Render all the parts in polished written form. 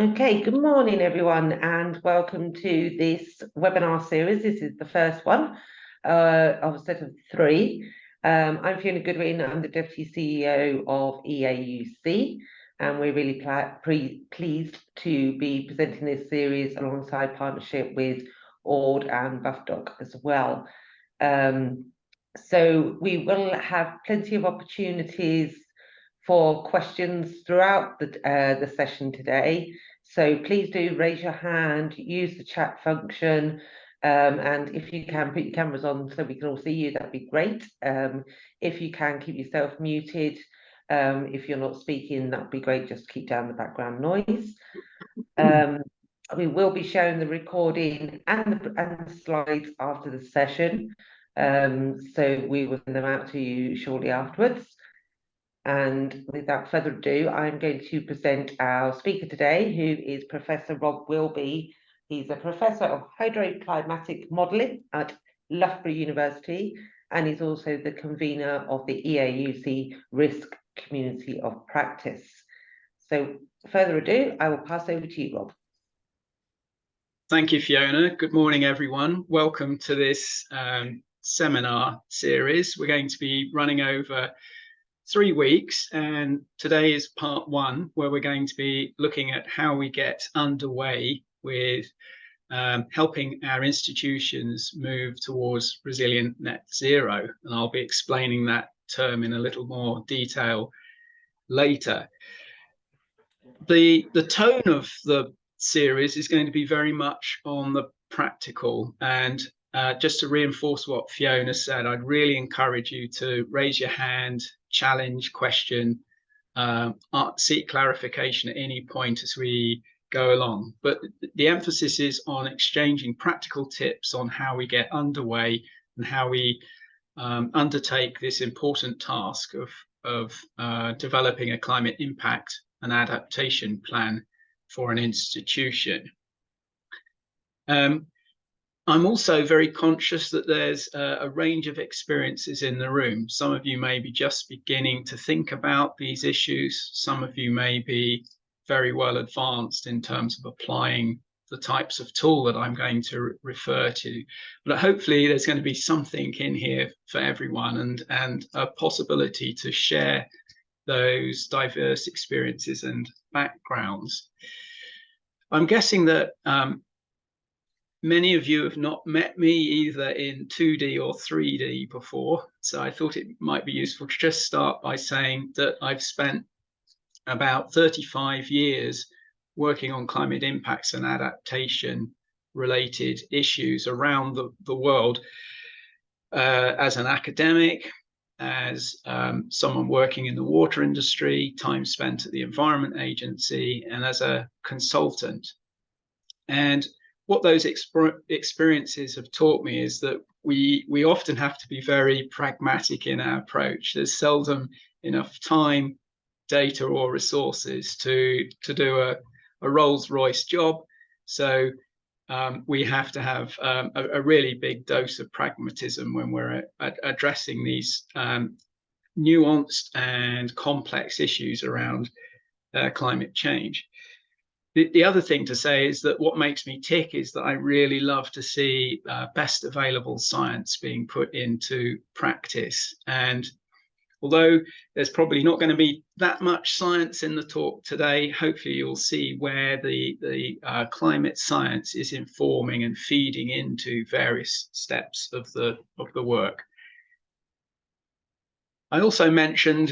Okay, good morning, everyone, and welcome to this webinar series. This is the first one of a set of three. I'm Fiona Goodwin. I'm the Deputy CEO of EAUC, and we're really pleased to be presenting this series alongside partnership with Ord and BuffDoc as well. So we will have plenty of opportunities for questions throughout the session today. So please do raise your hand, use the chat function, and if you can put your cameras on so we can all see you, that'd be great. If you can keep yourself muted, if you're not speaking, that'd be great. Just keep down the background noise. We will be showing the recording and the slides after the session. So we will send them out to you shortly afterwards. And without further ado, I'm going to present our speaker today, who is Professor Rob Wilby. He's a Professor of Hydroclimatic Modelling at Loughborough University, and he's also the convener of the EAUC Risk Community of Practice. So, further ado, I will pass over to you, Rob. Thank you, Fiona. Good morning, everyone. Welcome to this seminar series. We're going to be running over 3 weeks, and today is part one, where we're going to be looking at how we get underway with helping our institutions move towards resilient net zero, and I'll be explaining that term in a little more detail later. The tone of the series is going to be very much on the practical, and just to reinforce what Fiona said, I'd really encourage you to raise your hand, challenge, question, seek clarification at any point as we go along. But the emphasis is on exchanging practical tips on how we get underway and how we undertake this important task of developing a climate impact and adaptation plan for an institution. I'm also very conscious that there's a range of experiences in the room. Some of you may be just beginning to think about these issues. Some of you may be very well advanced in terms of applying the types of tool that I'm going to refer to. But hopefully there's going to be something in here for everyone, and a possibility to share those diverse experiences and backgrounds. I'm guessing that many of you have not met me either in 2D or 3D before, so I thought it might be useful to just start by saying that I've spent about 35 years working on climate impacts and adaptation related issues around the world as an academic, as someone working in the water industry, time spent at the Environment Agency, and as a consultant. And what those experiences have taught me is that we often have to be very pragmatic in our approach. There's seldom enough time, data, or resources to do a Rolls-Royce job. So we have to have a really big dose of pragmatism when we're addressing these nuanced and complex issues around climate change. The other thing to say is that what makes me tick is that I really love to see best available science being put into practice. And although there's probably not going to be that much science in the talk today, hopefully you'll see where the climate science is informing and feeding into various steps of the work. I also mentioned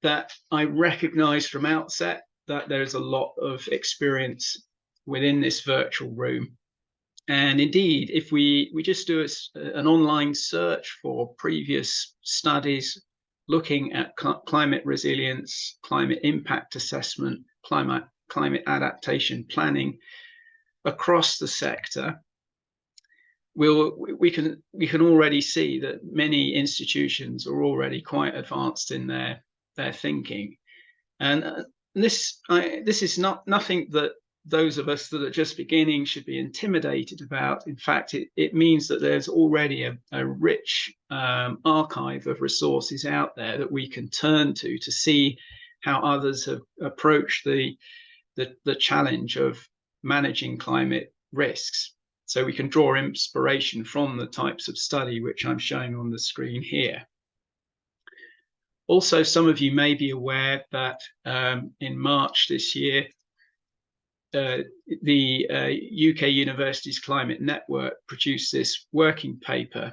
that I recognize from outset that there's a lot of experience within this virtual room. And indeed, if we just do an online search for previous studies looking at climate resilience, climate impact assessment, climate adaptation planning across the sector, we can already see that many institutions are already quite advanced in their thinking. And this is nothing that those of us that are just beginning should be intimidated about. In fact, it means that there's already a rich archive of resources out there that we can turn to see how others have approached the the challenge of managing climate risks. So we can draw inspiration from the types of study which I'm showing on the screen here. Also, some of you may be aware that in March this year, the UK Universities Climate Network produced this working paper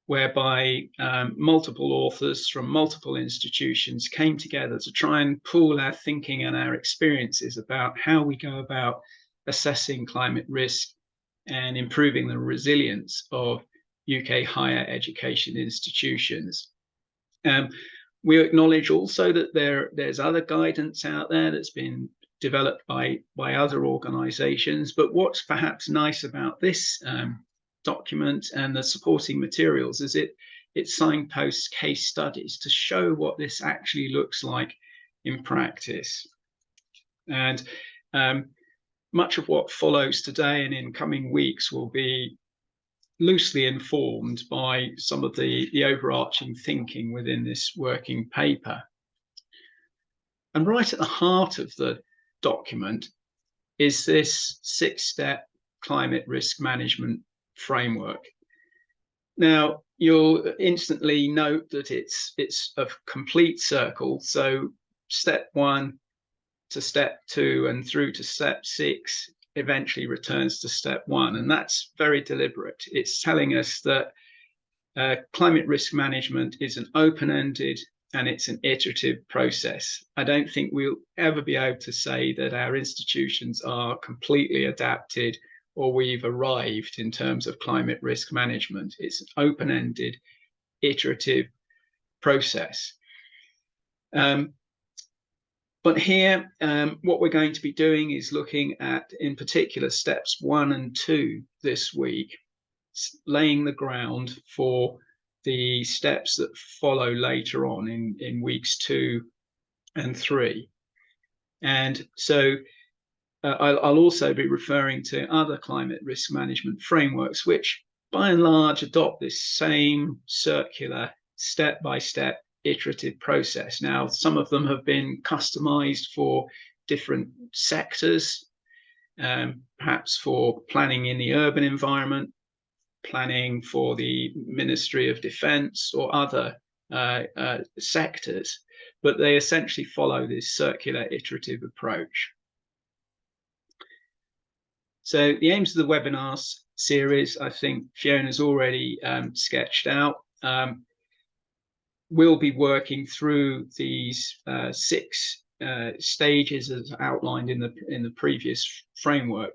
whereby multiple authors from multiple institutions came together to try and pool our thinking and our experiences about how we go about assessing climate risk and improving the resilience of UK higher education institutions. We acknowledge also that there's other guidance out there that's been developed by other organizations, but what's perhaps nice about this document and the supporting materials is it signposts case studies to show what this actually looks like in practice. And much of what follows today and in coming weeks will be loosely informed by some of the overarching thinking within this working paper. And right at the heart of the document is this 6-step climate risk management framework. Now, you'll instantly note that it's a complete circle. So step 1 to step 2 and through to step 6 eventually returns to step 1, and that's very deliberate. It's telling us that climate risk management is an open-ended and it's an iterative process. I don't think we'll ever be able to say that our institutions are completely adapted or we've arrived in terms of climate risk management. It's an open-ended, iterative process. But here, what we're going to be doing is looking at, in particular, steps 1 and 2 this week, laying the ground for the steps that follow later on in weeks 2 and 3. And so I'll also be referring to other climate risk management frameworks, which by and large adopt this same circular step-by-step iterative process. Now, some of them have been customized for different sectors, perhaps for planning in the urban environment, planning for the Ministry of Defence or other sectors, but they essentially follow this circular iterative approach. So the aims of the webinar series, I think Fiona's already sketched out. We'll be working through these 6 stages as outlined in the previous framework.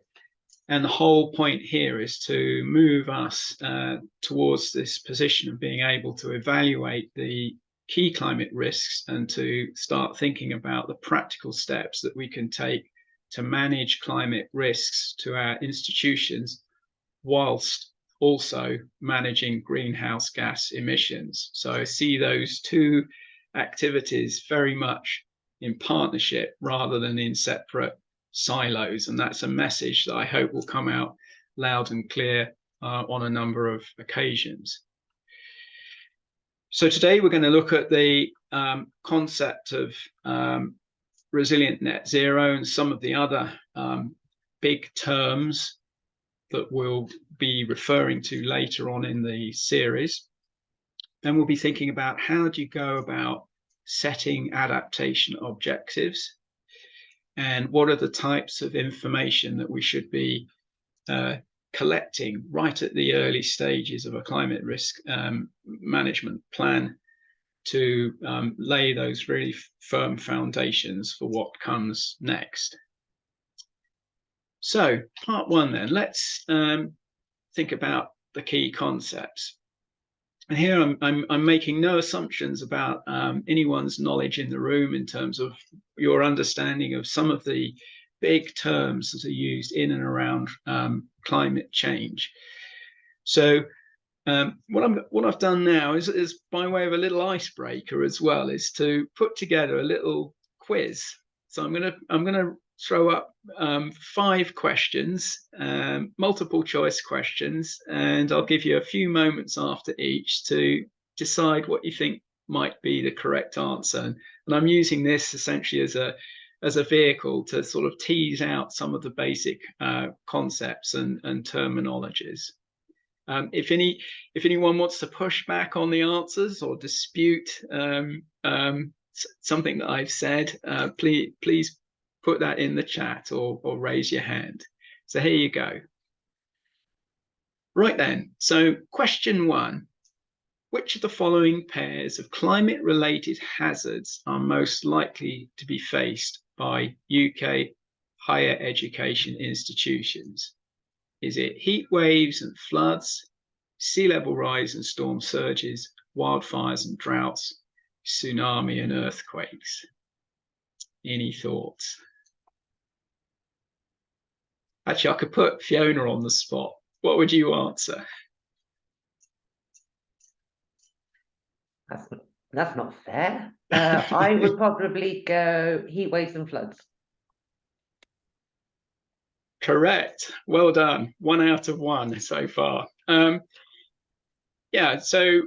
And the whole point here is to move us towards this position of being able to evaluate the key climate risks and to start thinking about the practical steps that we can take to manage climate risks to our institutions whilst also managing greenhouse gas emissions. So I see those 2 activities very much in partnership rather than in separate silos, and that's a message that I hope will come out loud and clear on a number of occasions. So today we're going to look at the concept of resilient net zero and some of the other big terms that we'll be referring to later on in the series. Then we'll be thinking about how do you go about setting adaptation objectives, and what are the types of information that we should be collecting right at the early stages of a climate risk management plan to lay those really firm foundations for what comes next. So part 1 then, let's think about the key concepts. And here I'm making no assumptions about anyone's knowledge in the room in terms of your understanding of some of the big terms that are used in and around climate change. So what I've done now is by way of a little icebreaker as well, is to put together a little quiz. So I'm gonna throw up 5 questions, multiple choice questions, and I'll give you a few moments after each to decide what you think might be the correct answer. And I'm using this essentially as a as a vehicle to sort of tease out some of the basic concepts and terminologies. If anyone wants to push back on the answers or dispute something that I've said, please put that in the chat or raise your hand. So here you go. Right then, so question 1. Which of the following pairs of climate-related hazards are most likely to be faced by UK higher education institutions? Is it heat waves and floods, sea level rise and storm surges, wildfires and droughts, tsunami and earthquakes? Any thoughts? Actually, I could put Fiona on the spot. What would you answer? That's not fair. I would probably go heat waves and floods. Correct. Well done. 1 out of 1 so far. Yeah, so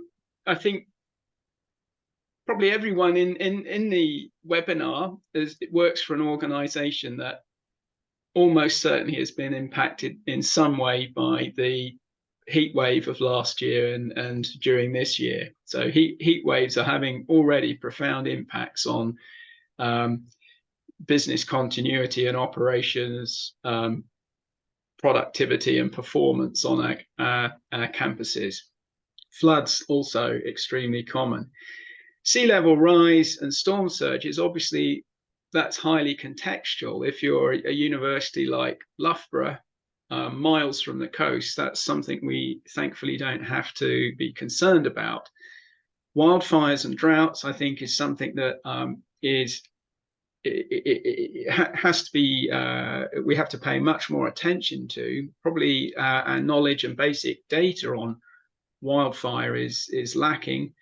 I think probably everyone in the webinar works for an organization that almost certainly has been impacted in some way by the heat wave of last year and during this year. So heat waves are having already profound impacts on business continuity and operations, productivity and performance on our campuses. Floods also extremely common. Sea level rise and storm surges, obviously that's highly contextual. If you're a university like Loughborough, miles from the coast, that's something we thankfully don't have to be concerned about. Wildfires and droughts, I think, is something that has to be, we have to pay much more attention to. Probably our knowledge and basic data on wildfire is lacking.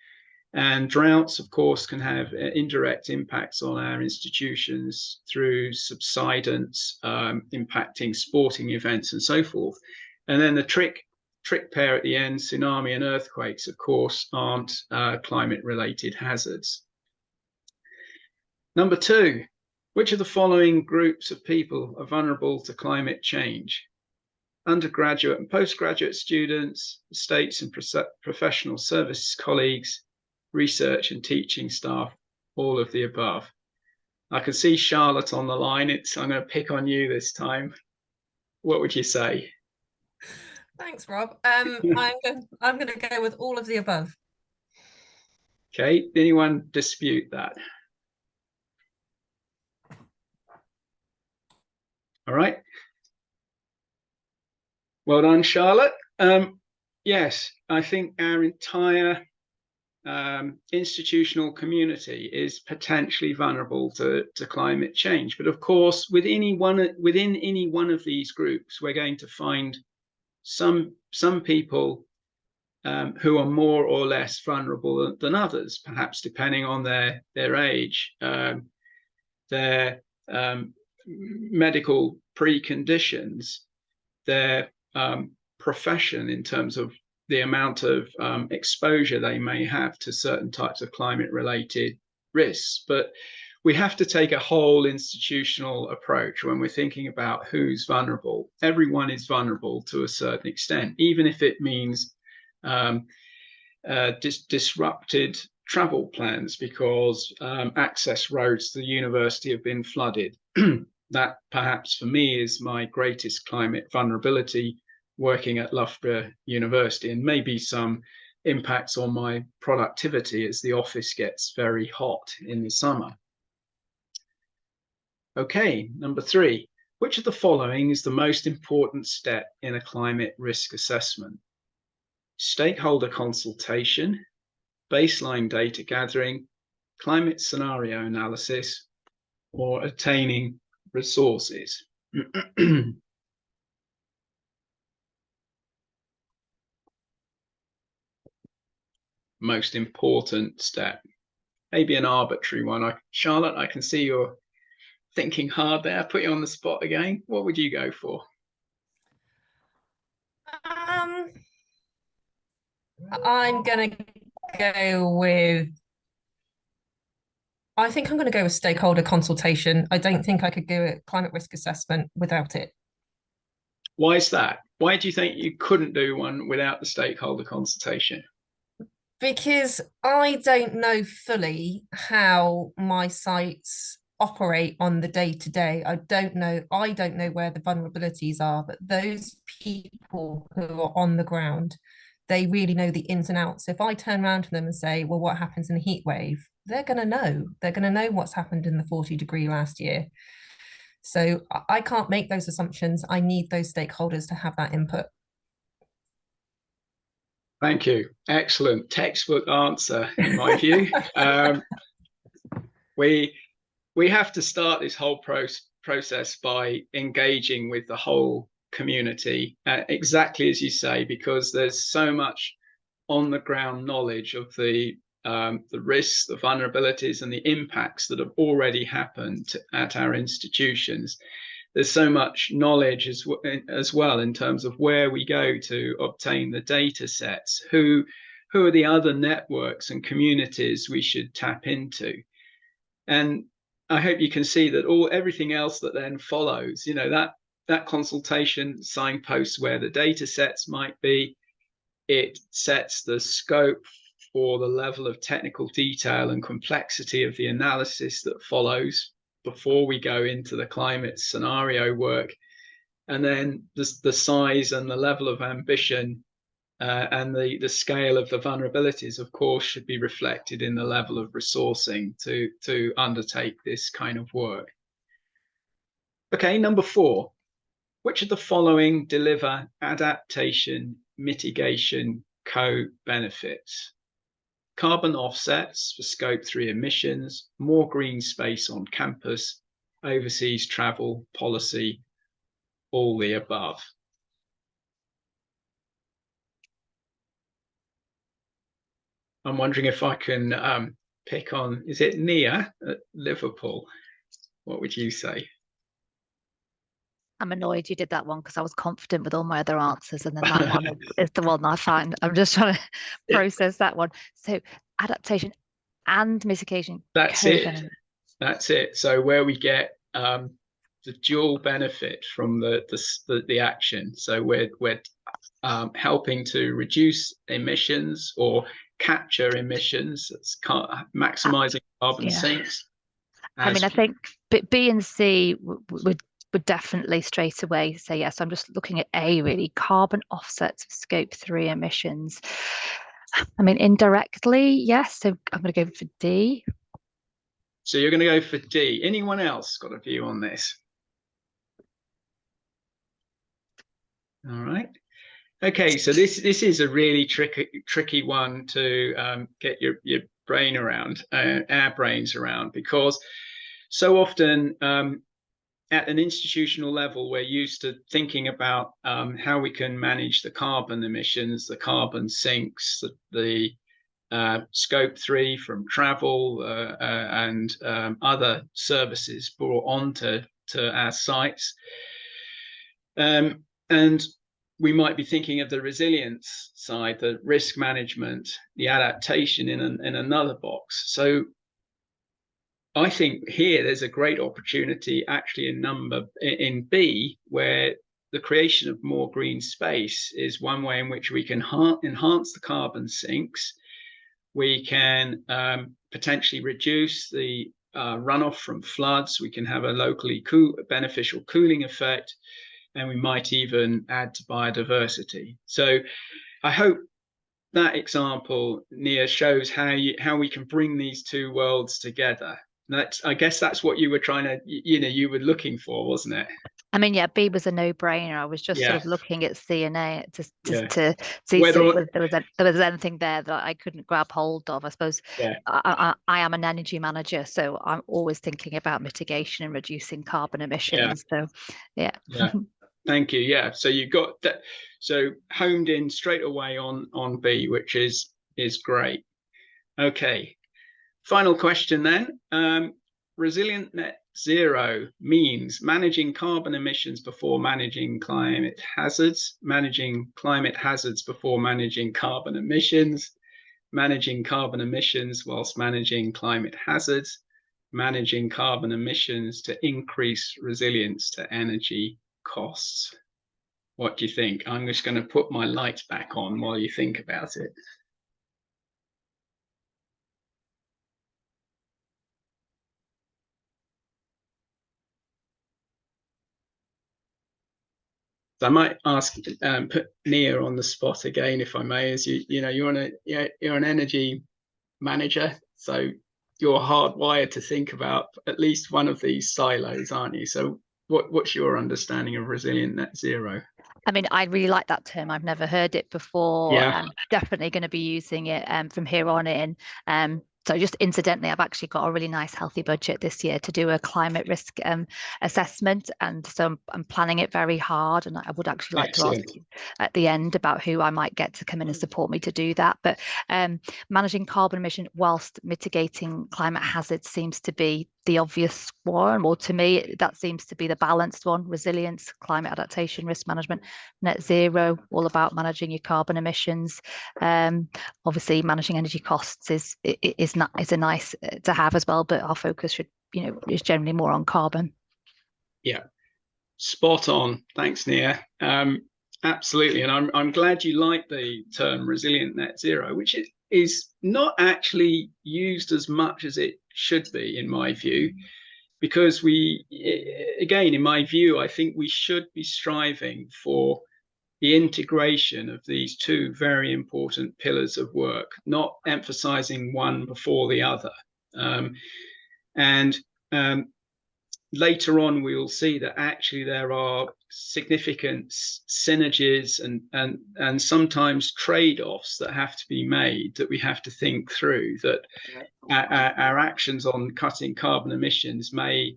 And droughts, of course, can have indirect impacts on our institutions through subsidence, impacting sporting events and so forth. And then the trick pair at the end, tsunami and earthquakes, of course, aren't climate-related hazards. Number 2, which of the following groups of people are vulnerable to climate change? Undergraduate and postgraduate students, estates and professional services colleagues, research and teaching staff, all of the above. I can see Charlotte on the line. I'm going to pick on you this time. What would you say? Thanks, Rob. I'm going to go with all of the above. Okay, anyone dispute that? All right. Well done, Charlotte. Yes, I think our entire institutional community is potentially vulnerable to climate change. But of course, within any one of these groups, we're going to find some people who are more or less vulnerable than others, perhaps depending on their age, their medical preconditions, their profession in terms of the amount of exposure they may have to certain types of climate-related risks. But we have to take a whole institutional approach when we're thinking about who's vulnerable. Everyone is vulnerable to a certain extent, even if it means disrupted travel plans because access roads to the university have been flooded. That perhaps for me is my greatest climate vulnerability, working at Loughborough University, and maybe some impacts on my productivity as the office gets very hot in the summer. Okay, number 3, which of the following is the most important step in a climate risk assessment? Stakeholder consultation, baseline data gathering, climate scenario analysis, or attaining resources? Most important step, maybe an arbitrary one. Charlotte, I can see you're thinking hard there. Put you on the spot again. What would you go for? I'm gonna go with I think I'm going to go with stakeholder consultation. I don't think I could do a climate risk assessment without it. Why is that? Why do you think you couldn't do one without the stakeholder consultation? Because I don't know fully how my sites operate on the day to day. I don't know where the vulnerabilities are, but those people who are on the ground, they really know the ins and outs. If I turn around to them and say, well, what happens in a heat wave? They're going to know. They're going to know what's happened in the 40-degree last year. So I can't make those assumptions. I need those stakeholders to have that input. Thank you. Excellent textbook answer, in my view. We have to start this whole process by engaging with the whole community, exactly as you say, because there's so much on the ground knowledge of the risks, the vulnerabilities, and the impacts that have already happened at our institutions. There's so much knowledge as well in terms of where we go to obtain the data sets, who are the other networks and communities we should tap into. And I hope you can see that everything else that then follows, you know, that consultation signposts where the data sets might be. It sets the scope for the level of technical detail and complexity of the analysis that follows before we go into the climate scenario work. And then the size and the level of ambition and the scale of the vulnerabilities, of course, should be reflected in the level of resourcing to undertake this kind of work. Okay, number 4. Which of the following deliver adaptation mitigation co-benefits? Carbon offsets for Scope 3 emissions, more green space on campus, overseas travel policy, all the above. I'm wondering if I can pick on, is it Nia at Liverpool? What would you say? I'm annoyed you did that one because I was confident with all my other answers, and then that one is the one I find. I'm just trying to process that one. So adaptation and mitigation. That's it. That's it. So where we get the dual benefit from the action. So we're helping to reduce emissions or capture emissions. It's maximizing carbon sinks. I mean, I think B and C would definitely straight away say yes. I'm just looking at A, really, carbon offsets for Scope 3 emissions. I mean, indirectly, yes. So I'm going to go for D. So you're going to go for D. Anyone else got a view on this? All right. Okay, so this is a really tricky one to get your brain around, our brains around, because so often at an institutional level, we're used to thinking about how we can manage the carbon emissions, the carbon sinks, the Scope 3 from travel and other services brought onto our sites. And we might be thinking of the resilience side, the risk management, the adaptation in another box. So I think here there's a great opportunity actually in B, where the creation of more green space is one way in which we can enhance the carbon sinks. We can potentially reduce the runoff from floods. We can have a locally beneficial cooling effect, and we might even add to biodiversity. So I hope that example, Nia, shows how we can bring these two worlds together. I guess that's what you were trying to, you were looking for, wasn't it? I mean, yeah, B was a no-brainer. I was just sort of looking at C and A to see if there was anything there that I couldn't grab hold of. I suppose I am an energy manager, so I'm always thinking about mitigation and reducing carbon emissions. So, yeah. Thank you. Yeah. So you got that. So homed in straight away on B, which is great. Okay. Final question then. Resilient net zero means managing carbon emissions before managing climate hazards, managing climate hazards before managing carbon emissions, managing carbon emissions whilst managing climate hazards, managing carbon emissions to increase resilience to energy costs. What do you think? I'm just going to put my lights back on while you think about it. So I might ask, put Nia on the spot again, if I may, as you're an energy manager, so you're hardwired to think about at least one of these silos, aren't you? So what's your understanding of resilient net zero? I mean, I really like that term. I've never heard it before. Yeah. I'm definitely going to be using it from here on in. So just incidentally, I've actually got a really nice healthy budget this year to do a climate risk assessment. And so I'm planning it very hard. And I would actually like to ask you at the end about who I might get to come in and support me to do that. But managing carbon emission whilst mitigating climate hazards seems to be the obvious one, or to me, that seems to be the balanced one: resilience, climate adaptation, risk management, net zero, all about managing your carbon emissions. Obviously, managing energy costs is a nice to have as well, but our focus should, is generally more on carbon. Yeah, spot on. Thanks, Nia. Absolutely, and I'm glad you like the term resilient net zero, which is not actually used as much as it should be, in my view, because again, in my view, I think we should be striving for the integration of these two very important pillars of work, not emphasizing one before the other. Later on, we will see that actually there are significant synergies and sometimes trade-offs that have to be made, that we have to think through, that our actions on cutting carbon emissions may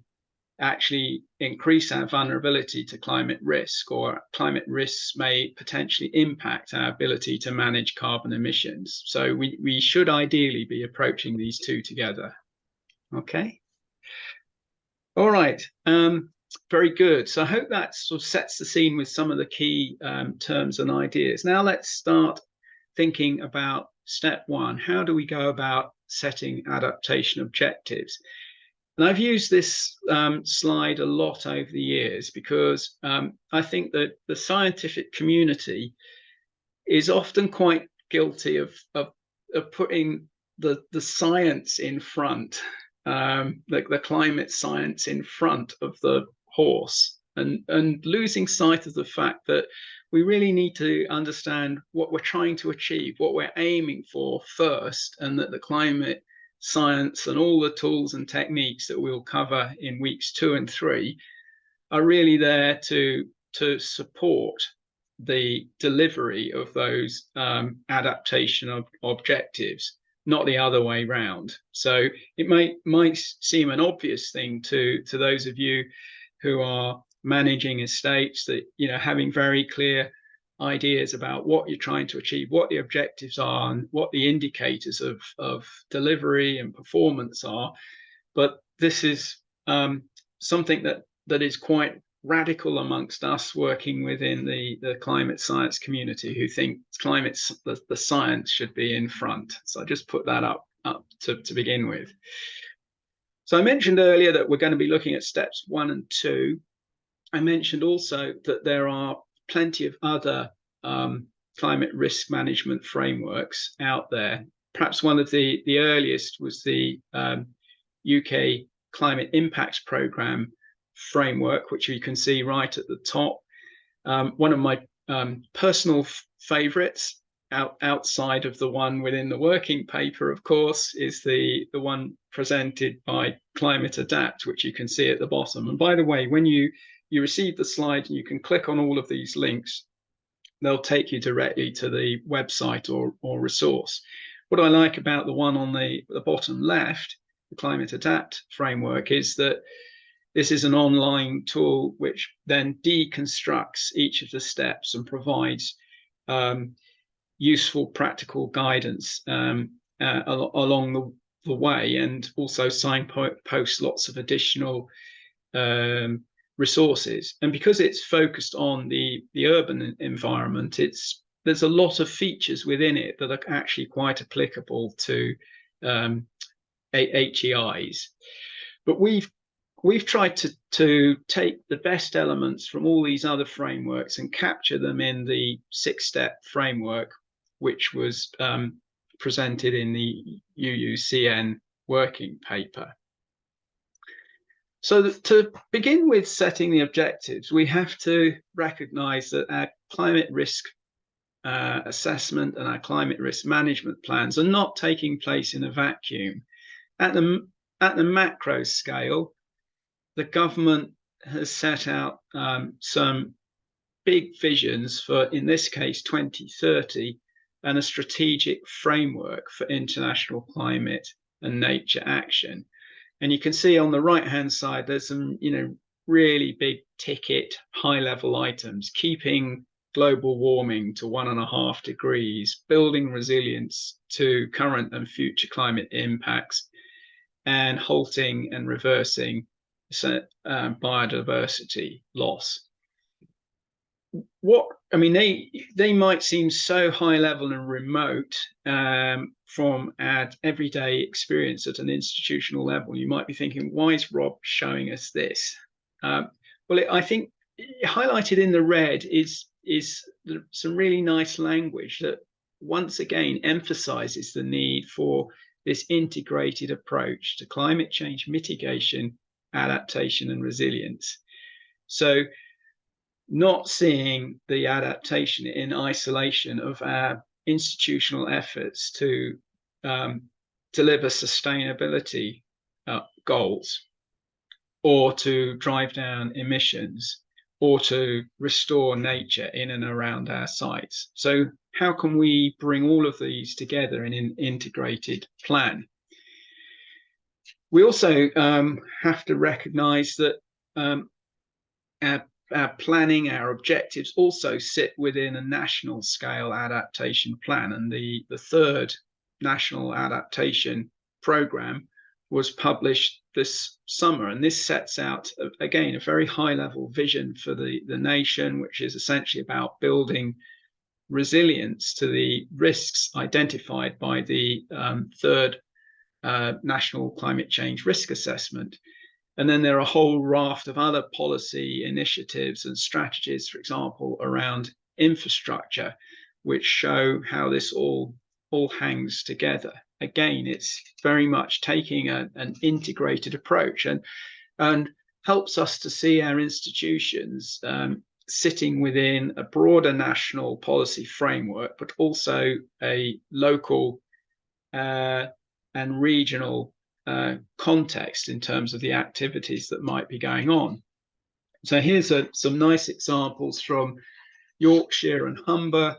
actually increase our vulnerability to climate risk, or climate risks may potentially impact our ability to manage carbon emissions. So we should ideally be approaching these two together. Okay. All right, very good. So I hope that sort of sets the scene with some of the key terms and ideas. Now let's start thinking about step one. How do we go about setting adaptation objectives? And I've used this slide a lot over the years because I think that the scientific community is often quite guilty of putting the science in front, the climate science in front of the horse, and losing sight of the fact that we really need to understand what we're trying to achieve, what we're aiming for first, and that the climate science and all the tools and techniques that we'll cover in weeks 2 and 3 are really there to support the delivery of those adaptation objectives, not the other way round. So it might seem an obvious thing to those of you who are managing estates, that having very clear ideas about what you're trying to achieve, what the objectives are, and what the indicators of delivery and performance are. But this is something that is quite radical amongst us working within the climate science community, who think the science should be in front. So I just put that up to begin with. So I mentioned earlier that we're going to be looking at steps 1 and 2. I mentioned also that there are plenty of other climate risk management frameworks out there. Perhaps one of the earliest was the UK Climate Impacts Programme framework, which you can see right at the top. One of my personal favorites, outside of the one within the working paper, of course, is the one presented by Climate Adapt, which you can see at the bottom. And by the way, when you receive the slide, and you can click on all of these links, they'll take you directly to the website or resource. What I like about the one on the bottom left, the Climate Adapt framework, is that this is an online tool which then deconstructs each of the steps and provides useful practical guidance along the way, and also signposts lots of additional resources. And because it's focused on the urban environment, there's a lot of features within it that are actually quite applicable to HEIs. but we've tried to take the best elements from all these other frameworks and capture them in the 6-step framework, which was presented in the EAUC working paper. So to begin with setting the objectives, we have to recognize that our climate risk assessment and our climate risk management plans are not taking place in a vacuum. At the macro scale, the government has set out some big visions for, in this case, 2030, and a strategic framework for international climate and nature action. And you can see on the right-hand side, there's some, really big ticket, high-level items: keeping global warming to 1.5 degrees, building resilience to current and future climate impacts, and halting and reversing biodiversity loss. They might seem so high level and remote from our everyday experience at an institutional level. You might be thinking, why is Rob showing us this? I think highlighted in the red is some really nice language that once again emphasizes the need for this integrated approach to climate change mitigation, adaptation, and resilience. So not seeing the adaptation in isolation of our institutional efforts to deliver sustainability goals, or to drive down emissions, or to restore nature in and around our sites. So how can we bring all of these together in an integrated plan? We also have to recognize that our planning, our objectives also sit within a national scale adaptation plan. And the third national adaptation program was published this summer. And this sets out, again, a very high level vision for the nation, which is essentially about building resilience to the risks identified by the third National Climate Change Risk Assessment. And then there are a whole raft of other policy initiatives and strategies, for example, around infrastructure, which show how this all hangs together. Again, it's very much taking an integrated approach and helps us to see our institutions sitting within a broader national policy framework, but also a local and regional context in terms of the activities that might be going on. So here's some nice examples from Yorkshire and Humber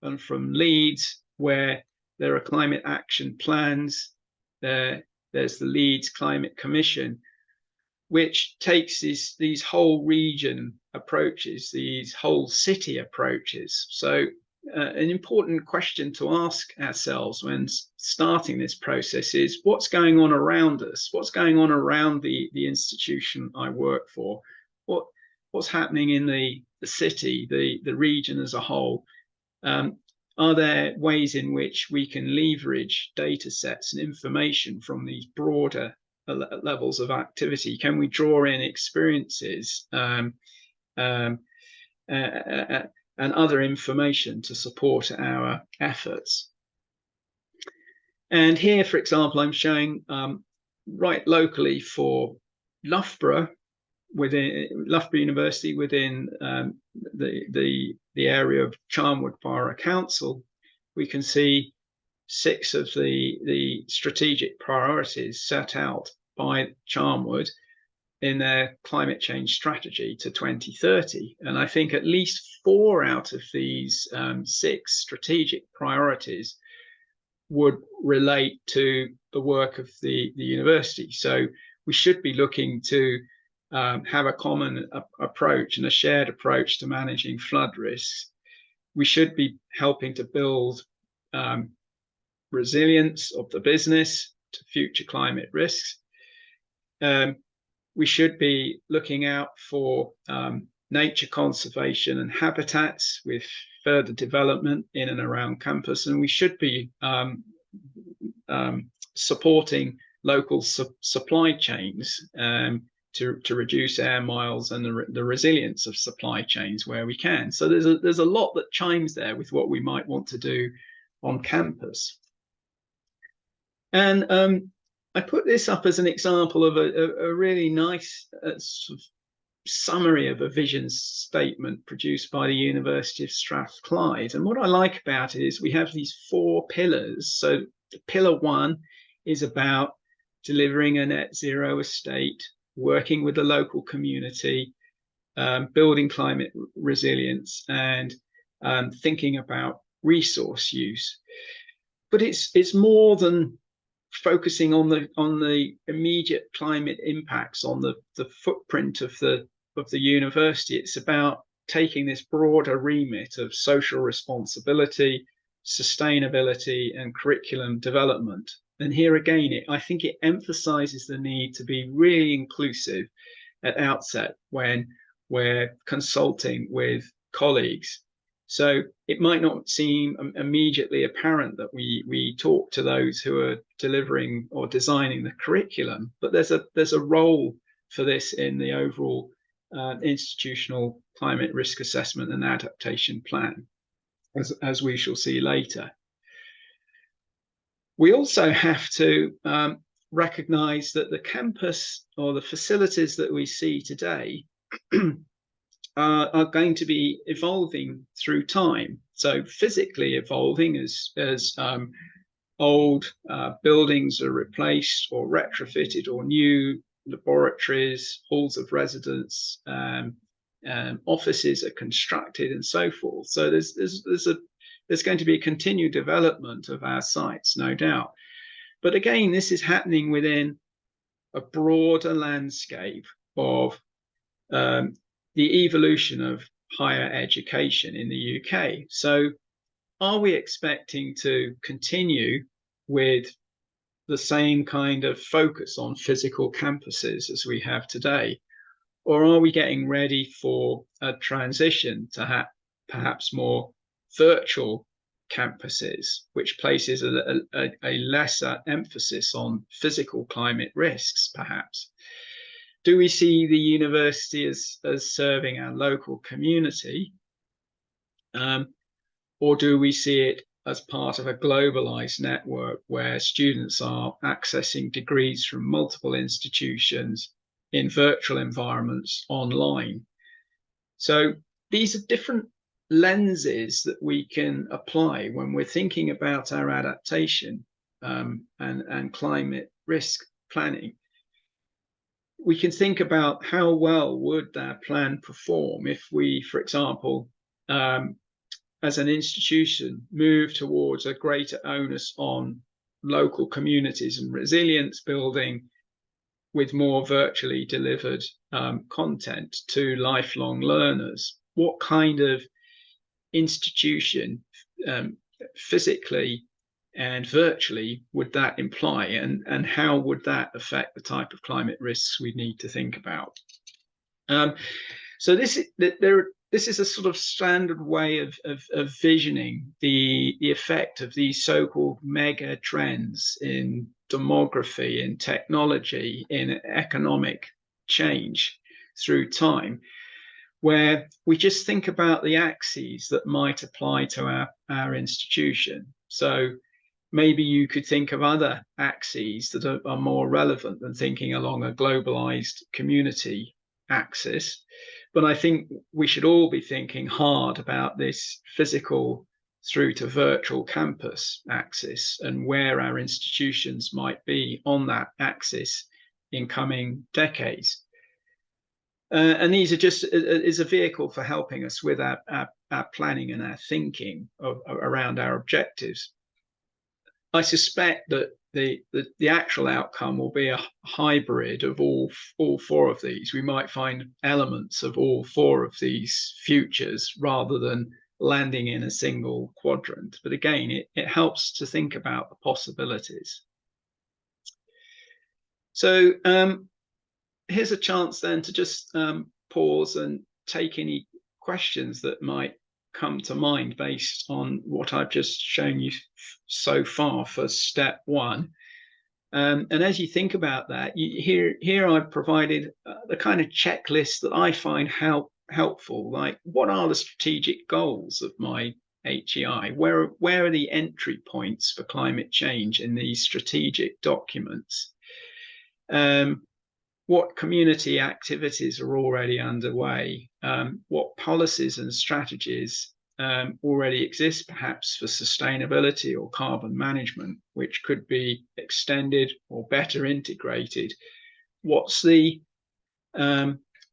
and from Leeds, where there are climate action plans. There's the Leeds Climate Commission, which takes these whole region approaches, these whole city approaches. So an important question to ask ourselves when starting this process is, what's going on around us? What's going on around the institution I work for? What's happening in the city, the region as a whole? Are there ways in which we can leverage data sets and information from these broader levels of activity? Can we draw in experiences and other information to support our efforts? And here, for example, I'm showing right locally for Loughborough, within Loughborough University, within the area of Charnwood Borough Council, we can see 6 of the strategic priorities set out by Charnwood in their climate change strategy to 2030. And I think at least 4 out of these 6 strategic priorities would relate to the work of the university. So we should be looking to have a common approach and a shared approach to managing flood risks. We should be helping to build resilience of the business to future climate risks. We should be looking out for nature conservation and habitats with further development in and around campus. And we should be supporting local supply chains to reduce air miles and the resilience of supply chains where we can. So there's a lot that chimes there with what we might want to do on campus. And I put this up as an example of a really nice sort of summary of a vision statement produced by the University of Strathclyde. And what I like about it is we have these 4 pillars. So pillar 1 is about delivering a net zero estate, working with the local community, building climate resilience, and thinking about resource use. But it's more than focusing on the immediate climate impacts on the footprint of the university. It's about taking this broader remit of social responsibility, sustainability, and curriculum development. And here again, I think it emphasizes the need to be really inclusive at outset when we're consulting with colleagues. So it might not seem immediately apparent that we talk to those who are delivering or designing the curriculum, but there's a role for this in the overall institutional climate risk assessment and adaptation plan, as we shall see later. We also have to recognize that the campus or the facilities that we see today are going to be evolving through time. So physically evolving as old buildings are replaced or retrofitted, or new laboratories, halls of residence, offices are constructed, and so forth. So there's going to be a continued development of our sites, no doubt. But again, this is happening within a broader landscape of the evolution of higher education in the UK. So are we expecting to continue with the same kind of focus on physical campuses as we have today? Or are we getting ready for a transition to have perhaps more virtual campuses, which places a lesser emphasis on physical climate risks, perhaps? Do we see the university as serving our local community? Or do we see it as part of a globalized network where students are accessing degrees from multiple institutions in virtual environments online? So these are different lenses that we can apply when we're thinking about our adaptation and climate risk planning. We can think about how well would that plan perform if we, for example, as an institution, move towards a greater onus on local communities and resilience building with more virtually delivered content to lifelong learners. What kind of institution physically and virtually would that imply, and how would that affect the type of climate risks we need to think about? So this is a sort of standard way of visioning the effect of these so-called mega trends in demography, in technology, in economic change through time, where we just think about the axes that might apply to our institution. So maybe you could think of other axes that are more relevant than thinking along a globalized community axis. But I think we should all be thinking hard about this physical through to virtual campus axis and where our institutions might be on that axis in coming decades. And these are just is a vehicle for helping us with our planning and our thinking around our objectives. I suspect that the actual outcome will be a hybrid of all 4 of these. We might find elements of all 4 of these futures rather than landing in a single quadrant. But again, it helps to think about the possibilities. So here's a chance then to just pause and take any questions that might come to mind based on what I've just shown you so far for step 1. And as you think about that, here I've provided the kind of checklist that I find helpful. Like, what are the strategic goals of my HEI? Where are the entry points for climate change in these strategic documents? What community activities are already underway? What policies and strategies already exist, perhaps for sustainability or carbon management, which could be extended or better integrated? What's the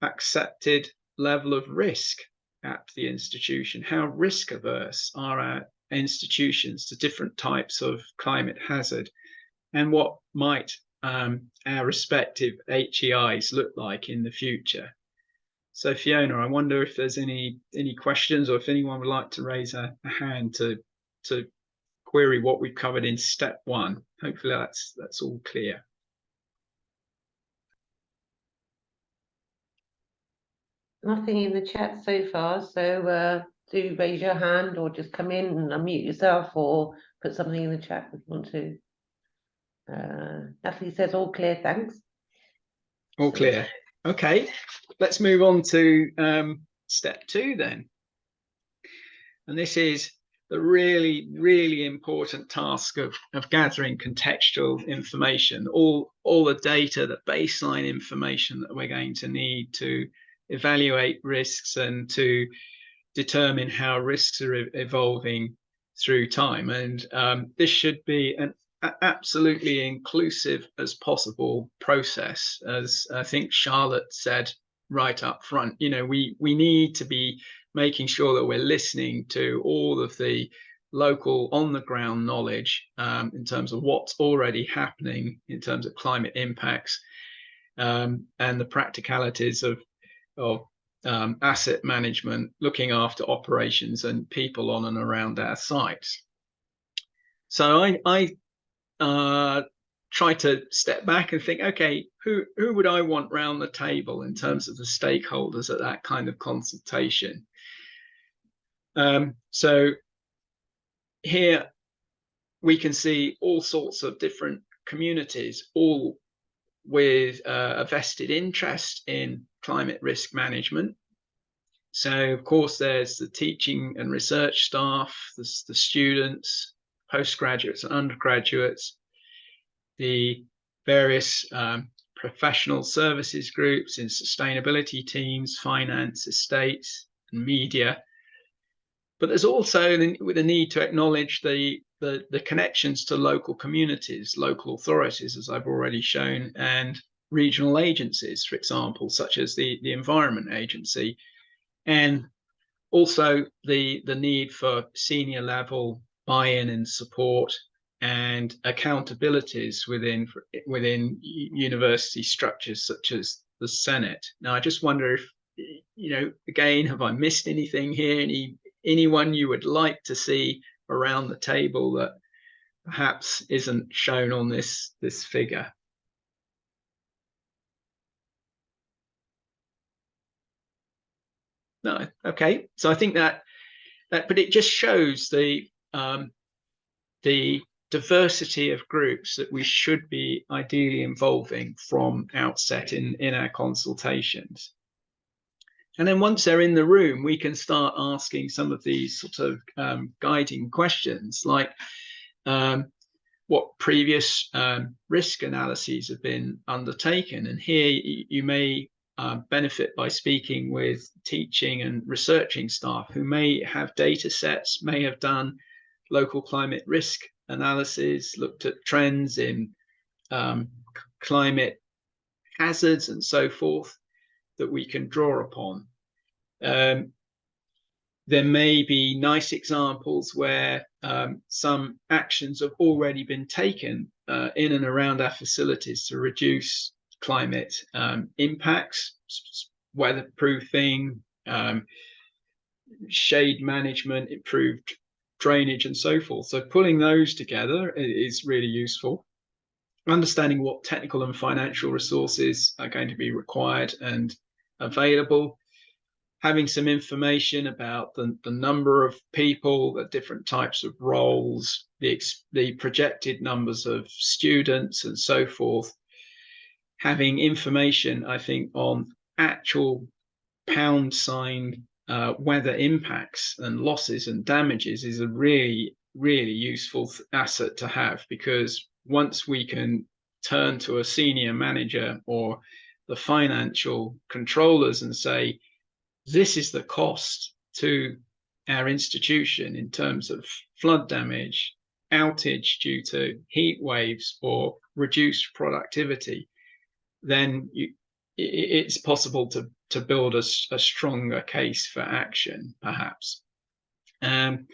accepted level of risk at the institution? How risk averse are our institutions to different types of climate hazard? And what might our respective HEIs look like in the future? So Fiona, I wonder if there's any questions, or if anyone would like to raise a hand to query what we've covered in step 1. Hopefully that's all clear. Nothing in the chat so far, so do raise your hand or just come in and unmute yourself or put something in the chat if you want to. Natalie says all clear, thanks. All clear. Okay, let's move on to step 2 then. And this is the really, really important task of gathering contextual information, all the data, the baseline information that we're going to need to evaluate risks and to determine how risks are evolving through time. And this should be an absolutely inclusive as possible process. As I think Charlotte said right up front, you know, we need to be making sure that we're listening to all of the local on the ground knowledge in terms of what's already happening in terms of climate impacts and the practicalities of asset management, looking after operations and people on and around our sites. So I try to step back and think, okay, who would I want round the table in terms of the stakeholders at that kind of consultation? So here we can see all sorts of different communities, all with a vested interest in climate risk management. So of course there's the teaching and research staff, the students, postgraduates and undergraduates, the various professional services groups in sustainability teams, finance, estates and media. But there's also the need to acknowledge the connections to local communities, local authorities, as I've already shown, and regional agencies, for example, such as the Environment Agency, and also the need for senior level buy-in and support and accountabilities within university structures such as the Senate. Now, I just wonder if, you know, again, have I missed anything here? Anyone you would like to see around the table that perhaps isn't shown on this figure? No. Okay. So I think that but it just shows the diversity of groups that we should be ideally involving from outset in our consultations. And then once they're in the room, we can start asking some of these sort of guiding questions, like what previous risk analyses have been undertaken. And here you may benefit by speaking with teaching and researching staff who may have data sets, may have done local climate risk analysis, looked at trends in climate hazards and so forth, that we can draw upon. There may be nice examples where some actions have already been taken in and around our facilities to reduce climate impacts, weatherproofing, shade management, improved drainage and so forth. So pulling those together is really useful. Understanding what technical and financial resources are going to be required and available, having some information about the number of people, the different types of roles, the projected numbers of students and so forth, having information, I think, on actual pound sign weather impacts and losses and damages is a really, really useful asset to have, because once we can turn to a senior manager or the financial controllers and say, this is the cost to our institution in terms of flood damage, outage due to heat waves, or reduced productivity, then it's possible to build a stronger case for action, perhaps. And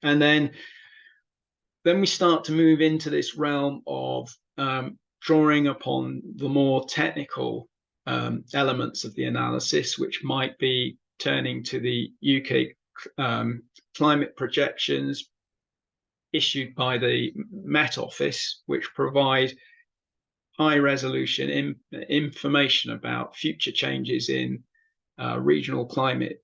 then we start to move into this realm of drawing upon the more technical elements of the analysis, which might be turning to the UK climate projections issued by the Met Office, which provide high resolution information about future changes in regional climate,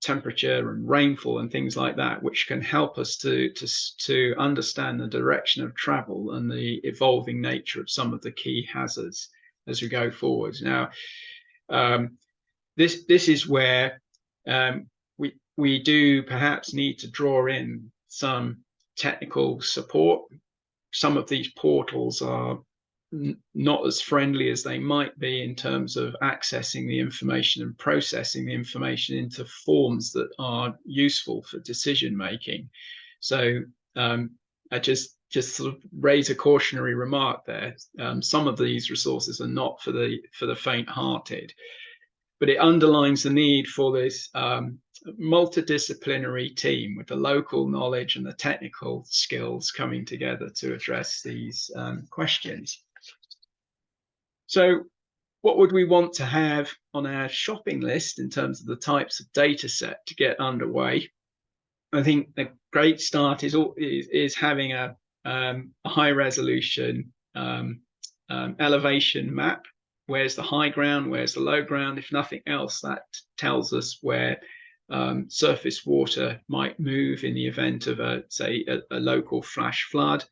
temperature and rainfall and things like that, which can help us to understand the direction of travel and the evolving nature of some of the key hazards as we go forward. Now, this is where we do perhaps need to draw in some technical support. Some of these portals are not as friendly as they might be in terms of accessing the information and processing the information into forms that are useful for decision making. So I just sort of raise a cautionary remark there. Some of these resources are not for the faint-hearted, but it underlines the need for this multidisciplinary team with the local knowledge and the technical skills coming together to address these questions. So what would we want to have on our shopping list in terms of the types of data set to get underway? I think a great start is having a high resolution elevation map. Where's the high ground? Where's the low ground? If nothing else, that tells us where surface water might move in the event of say a local flash flood,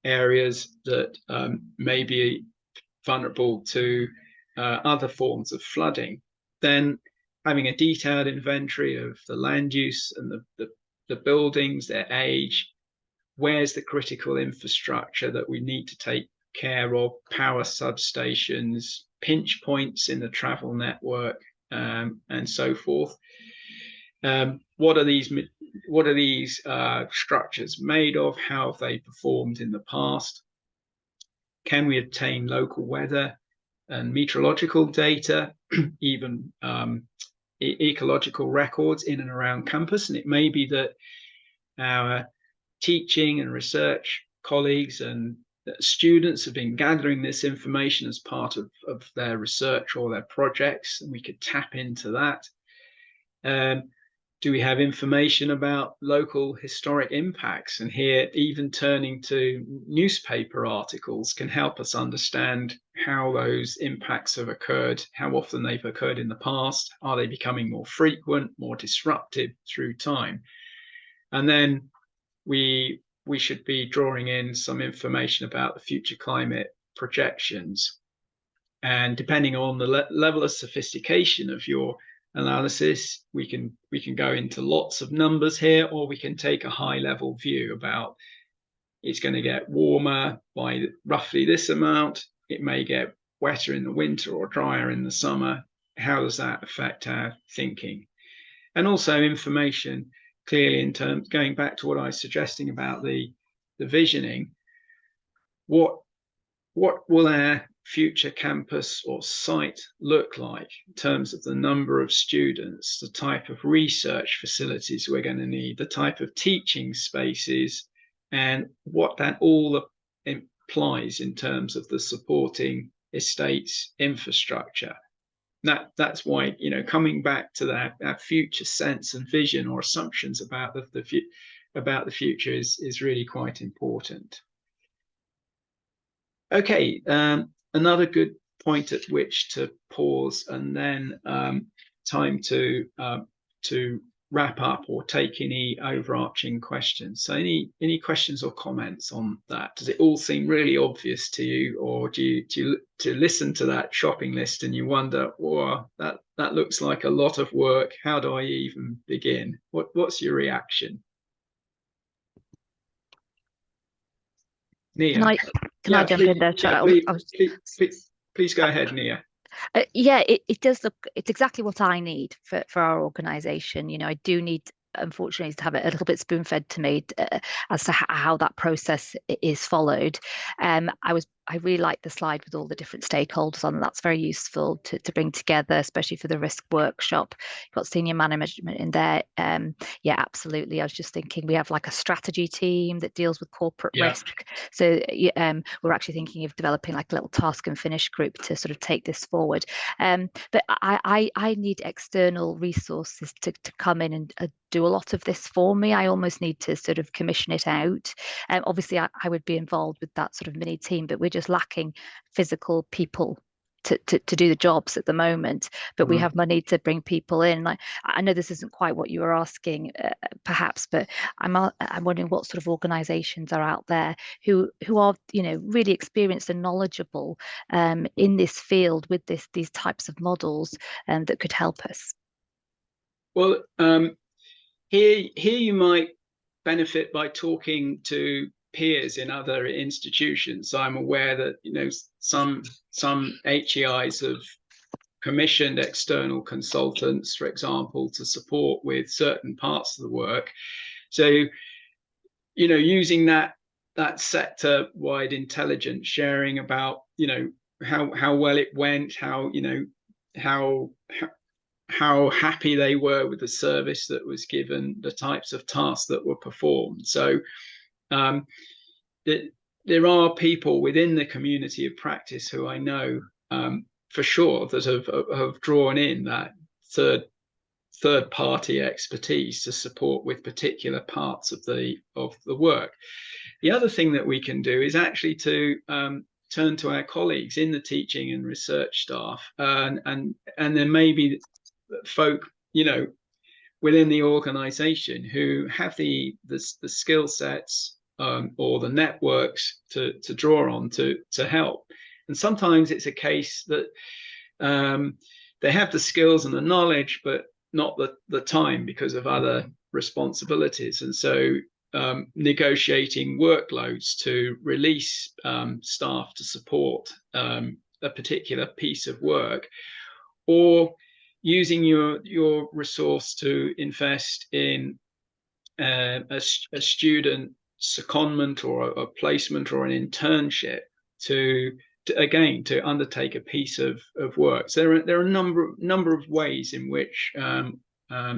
areas that may be vulnerable to other forms of flooding. Then having a detailed inventory of the land use and the buildings, their age, where's the critical infrastructure that we need to take care of, power substations, pinch points in the travel network, and so forth. What are these structures made of? How have they performed in the past? Can we obtain local weather and meteorological data, even ecological records in and around campus? And it may be that our teaching and research colleagues and students have been gathering this information as part of their research or their projects, and we could tap into that. Do we have information about local historic impacts? And here, even turning to newspaper articles can help us understand how those impacts have occurred, how often they've occurred in the past. Are they becoming more frequent, more disruptive through time? And then we should be drawing in some information about the future climate projections. And depending on the level of sophistication of your analysis, we can go into lots of numbers here, or we can take a high level view about it's going to get warmer by roughly this amount. It may get wetter in the winter or drier in the summer. How does that affect our thinking? And also information clearly in terms, going back to what I was suggesting about the visioning, what will our future campus or site look like in terms of the number of students, the type of research facilities we're going to need, the type of teaching spaces, and what that all implies in terms of the supporting estates infrastructure. That's why, you know, coming back to that future sense and vision or assumptions about the future is really quite important. Okay, another good point at which to pause, and then time to wrap up or take any overarching questions. So any questions or comments on that? Does it all seem really obvious to you, or do you listen to that shopping list and you wonder, "Whoa, that looks like a lot of work. How do I even begin?" What's your reaction? Nia? Can I jump in there? Please go ahead, Nia. Yeah, it does look, it's exactly what I need for our organisation. You know, I do need, unfortunately, to have it a little bit spoon-fed to me as to how that process is followed. I really like the slide with all the different stakeholders on. That's very useful to bring together, especially for the risk workshop. You've got senior management in there. Yeah, absolutely. I was just thinking we have like a strategy team that deals with corporate risk. So we're actually thinking of developing like a little task and finish group to sort of take this forward. But I need external resources to come in and do a lot of this for me. I almost need to sort of commission it out. Obviously, I would be involved with that sort of mini team, but we're just lacking physical people to do the jobs at the moment. But we have money to bring people in. I know this isn't quite what you were asking, perhaps, but I'm wondering what sort of organisations are out there who are, you know, really experienced and knowledgeable in this field with these types of models that could help us. Well, here you might benefit by talking to peers in other institutions. So I'm aware that, you know, some HEIs have commissioned external consultants, for example, to support with certain parts of the work. So, you know, using that sector-wide intelligence sharing about, you know, how well it went, how, you know, how happy they were with the service that was given, the types of tasks that were performed. So there are people within the community of practice who I know for sure that have drawn in that third party expertise to support with particular parts of the work. The other thing that we can do is actually to turn to our colleagues in the teaching and research staff, and there may be folk, you know, within the organization who have the skill sets or the networks to draw on to help. And sometimes it's a case that they have the skills and the knowledge, but not the time because of other responsibilities. And so negotiating workloads to release staff to support a particular piece of work, or using your resource to invest in a student secondment or a placement or an internship to undertake a piece of work. So there are a number of ways in which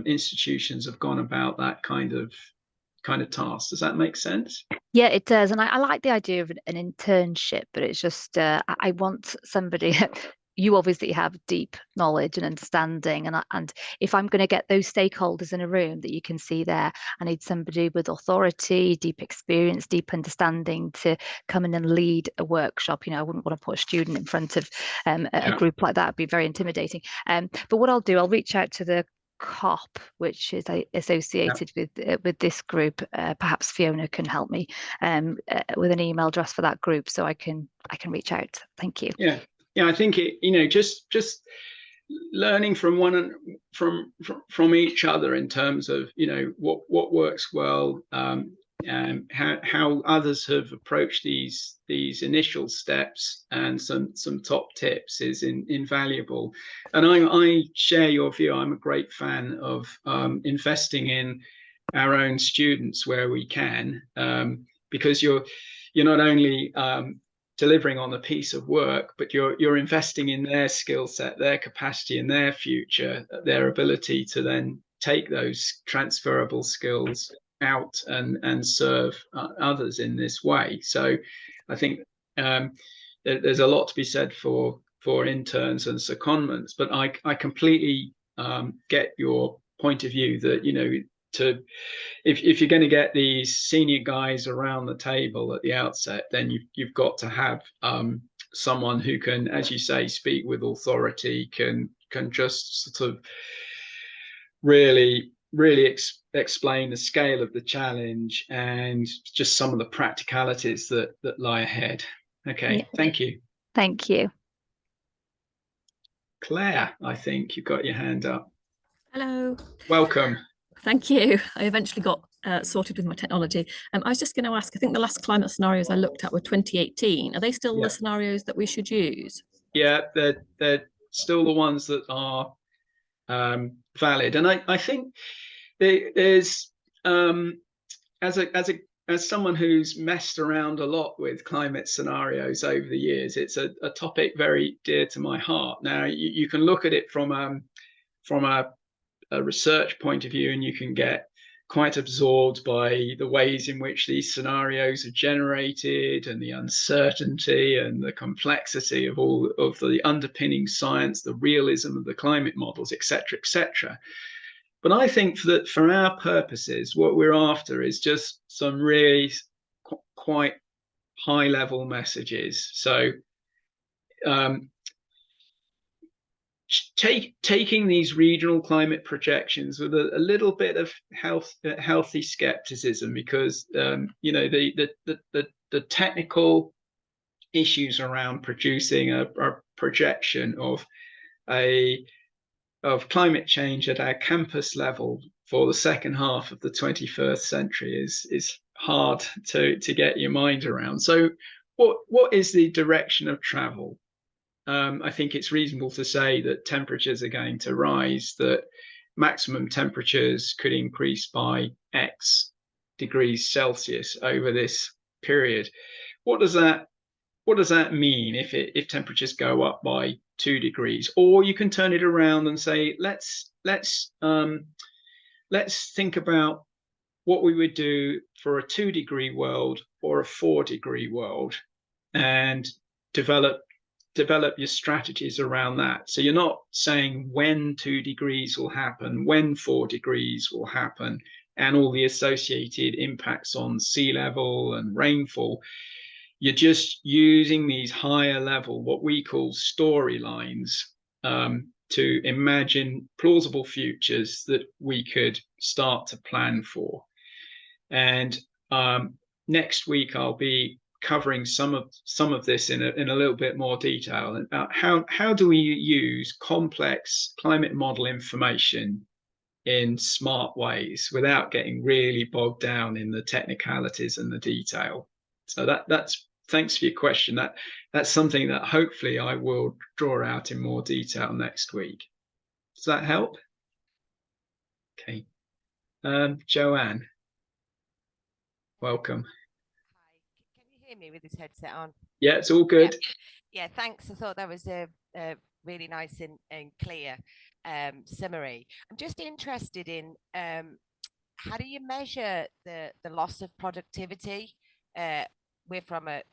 institutions have gone about that kind of task. Does that make sense? Yeah, it does. And I like the idea of an internship, but it's just I want somebody. You obviously have deep knowledge and understanding, and if I'm going to get those stakeholders in a room that you can see there, I need somebody with authority, deep experience, deep understanding to come in and lead a workshop. You know, I wouldn't want to put a student in front of a group like that. It'd be very intimidating. But what I'll do, I'll reach out to the COP, which is associated with this group. Perhaps Fiona can help me with an email address for that group, so I can reach out. Thank you. Yeah, I think it, you know, just learning from from each other in terms of, you know, what works well, and how others have approached these initial steps, and some top tips is invaluable. And I share your view. I'm a great fan of investing in our own students where we can, because you're not only delivering on a piece of work, but you're investing in their skill set, their capacity, and their future, their ability to then take those transferable skills out and serve others in this way. So I think there's a lot to be said for interns and secondments, but I completely get your point of view that, you know, if you're going to get these senior guys around the table at the outset, then you've got to have someone who can, as you say, speak with authority, can just sort of really really explain the scale of the challenge and just some of the practicalities that lie ahead. Okay, yeah. Thank you. Thank you. Claire, I think you've got your hand up. Hello. Welcome. Thank you. I eventually got sorted with my technology. I was just going to ask, I think the last climate scenarios I looked at were 2018. Are they still the scenarios that we should use? Yeah, they're still the ones that are valid. And I think there's, as someone who's messed around a lot with climate scenarios over the years, it's a topic very dear to my heart. Now, you can look at it from a research point of view, and you can get quite absorbed by the ways in which these scenarios are generated and the uncertainty and the complexity of all of the underpinning science, the realism of the climate models, etc., etc. But I think that for our purposes, what we're after is just some really quite high-level messages. So taking these regional climate projections with a little bit of healthy skepticism, because you know, the technical issues around producing a projection of climate change at our campus level for the second half of the 21st century is hard to get your mind around. So what is the direction of travel? I think it's reasonable to say that temperatures are going to rise, that maximum temperatures could increase by X degrees Celsius over this period. What does that mean if temperatures go up by 2 degrees? Or you can turn it around and say, let's think about what we would do for a 2-degree world or a 4-degree world, and develop your strategies around that. So you're not saying when 2 degrees will happen, when 4 degrees will happen, and all the associated impacts on sea level and rainfall. You're just using these higher level, what we call storylines, to imagine plausible futures that we could start to plan for. And next week I'll be covering some of this in a little bit more detail about how do we use complex climate model information in smart ways without getting really bogged down in the technicalities and the detail. So that's thanks for your question. That's something that hopefully I will draw out in more detail next week. Does that help? Okay. Joanne, welcome. Hi, can you hear me with this headset on? Yeah, it's all good. Yeah, thanks. I thought that was a really nice and clear summary. I'm just interested in how do you measure the loss of productivity? We're from a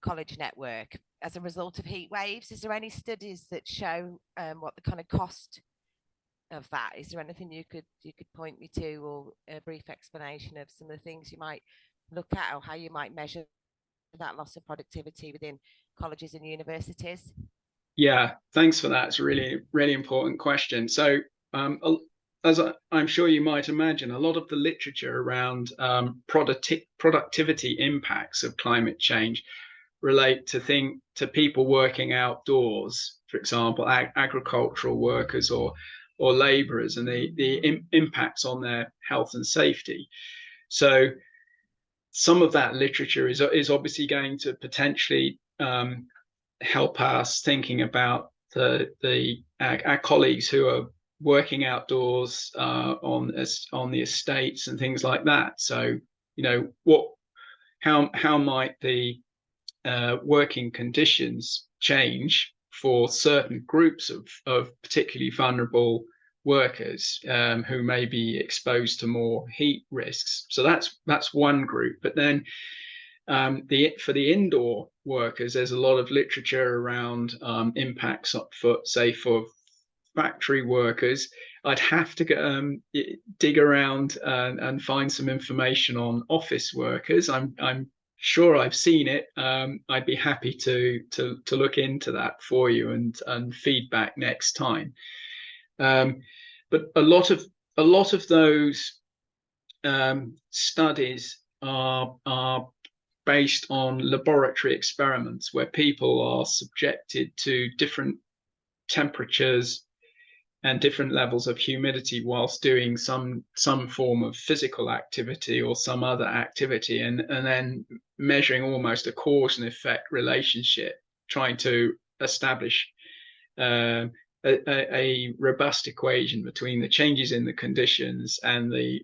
college network as a result of heat waves. Is there any studies that show what the kind of cost of that? Is there anything you could point me to, or a brief explanation of some of the things you might look at, or how you might measure that loss of productivity within colleges and universities? Yeah, thanks for that. It's a really, really important question. So as I'm sure you might imagine, a lot of the literature around productivity impacts of climate change relate to people working outdoors, for example, agricultural workers or laborers, and the impacts on their health and safety. So some of that literature is obviously going to potentially help us thinking about our colleagues who are working outdoors on the estates and things like that. So, you know, how might the working conditions change for certain groups of particularly vulnerable workers who may be exposed to more heat risks? So that's one group. But then for the indoor workers, there's a lot of literature around impacts for factory workers. I'd have to dig around and find some information on office workers. I'm sure I've seen it. I'd be happy to look into that for you and feedback next time. But a lot a lot of those studies are based on laboratory experiments where people are subjected to different temperatures and different levels of humidity whilst doing some form of physical activity or some other activity, and then measuring almost a cause and effect relationship, trying to establish a robust equation between the changes in the conditions and the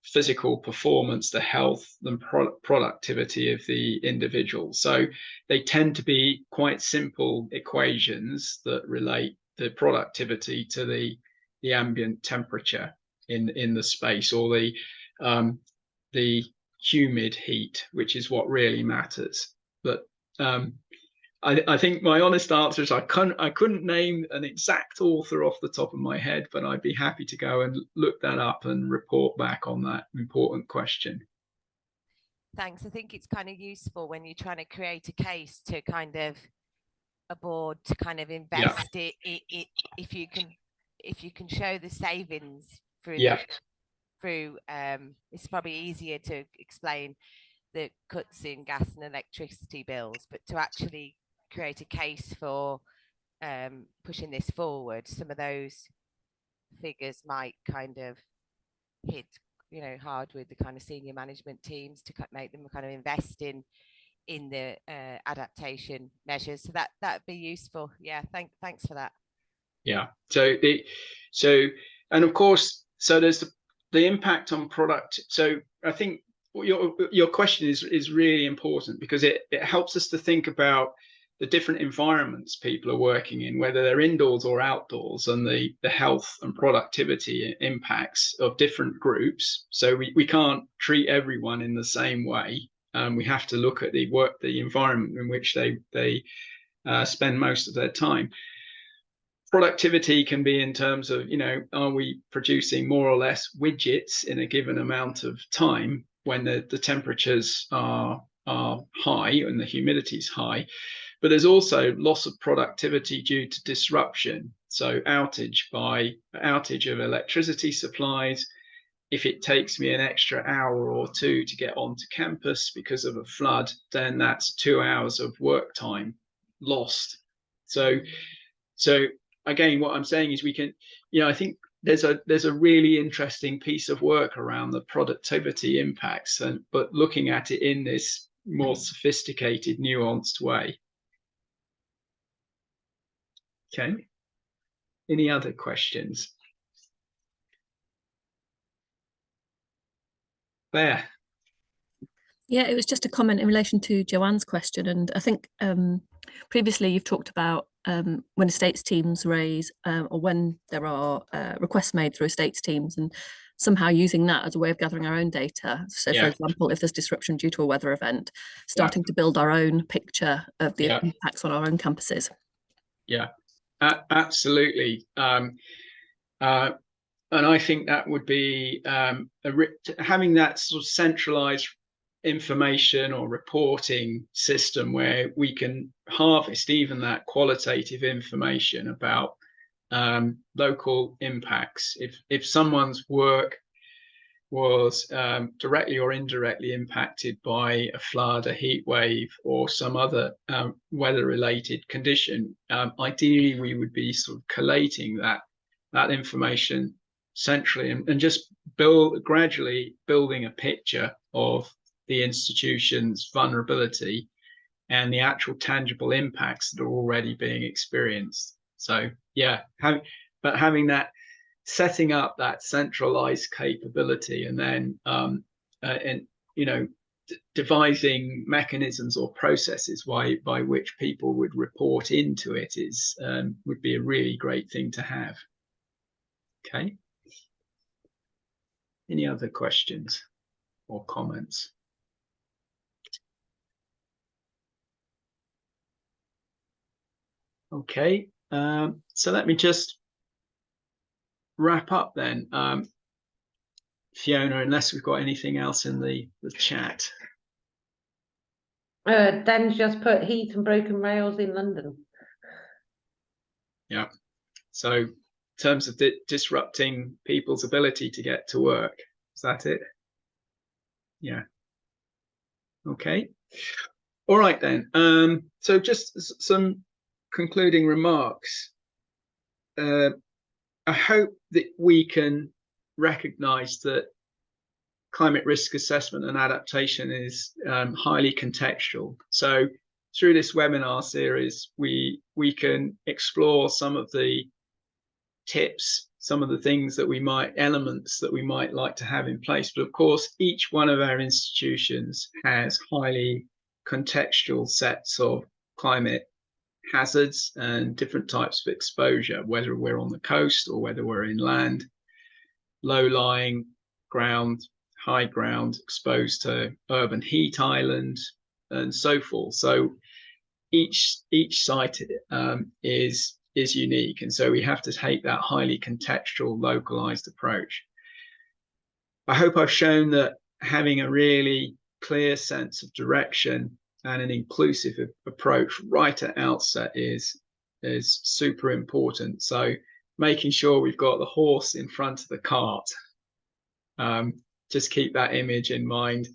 physical performance, the health and productivity of the individual. So they tend to be quite simple equations that relate the productivity to the ambient temperature in the space, or the humid heat, which is what really matters. But I think my honest answer is I couldn't name an exact author off the top of my head, but I'd be happy to go and look that up and report back on that important question. Thanks. I think it's kind of useful when you're trying to create a case to kind of a board to kind of invest it if you can show the savings through it's probably easier to explain the cuts in gas and electricity bills, but to actually create a case for pushing this forward, some of those figures might kind of hit hard with the kind of senior management teams to make them kind of invest in the adaptation measures. So that'd be useful. Yeah, thanks for that. Yeah. So and of course, so there's the impact on product. So I think your question is really important, because it helps us to think about the different environments people are working in, whether they're indoors or outdoors, and the health and productivity impacts of different groups. So we can't treat everyone in the same way. We have to look at the environment in which they spend most of their time. Productivity can be in terms of, are we producing more or less widgets in a given amount of time when the temperatures are high and the humidity is high. But there's also loss of productivity due to disruption. So outage of electricity supplies. If it takes me an extra hour or two to get onto campus because of a flood, then that's 2 hours of work time lost. So again, what I'm saying is we can, I think there's a really interesting piece of work around the productivity impacts, but looking at it in this more sophisticated, nuanced way. Okay. Any other questions? There. Yeah, it was just a comment in relation to Joanne's question, and I think previously you've talked about when estates teams raise or when there are requests made through estates teams, and somehow using that as a way of gathering our own data. So for example, if there's disruption due to a weather event, starting to build our own picture of the impacts on our own campuses. Yeah, absolutely. And I think that would be having that sort of centralized information or reporting system where we can harvest even that qualitative information about local impacts. If someone's work was directly or indirectly impacted by a flood, a heat wave, or some other weather-related condition, ideally we would be sort of collating that information centrally and just gradually building a picture of the institution's vulnerability and the actual tangible impacts that are already being experienced. So having that, setting up that centralized capability, and then devising mechanisms or processes by which people would report into it would be a really great thing to have. Okay. Any other questions or comments? Okay, so let me just wrap up then, Fiona, unless we've got anything else in the chat. Dan's just put heat and broken rails in London. Yeah, so terms of disrupting people's ability to get to work. Is that it? Yeah. Okay. All right then. So just some concluding remarks. I hope that we can recognize that climate risk assessment and adaptation is highly contextual. So through this webinar series, we can explore some of the tips, some of the things that elements that we might like to have in place. But of course, each one of our institutions has highly contextual sets of climate hazards and different types of exposure, whether we're on the coast or whether we're inland, low-lying ground, high ground, exposed to urban heat island, and so forth. So each site is unique, and so we have to take that highly contextual, localized approach. I hope I've shown that having a really clear sense of direction and an inclusive approach right at outset is super important. So making sure we've got the horse in front of the cart. Just keep that image in mind,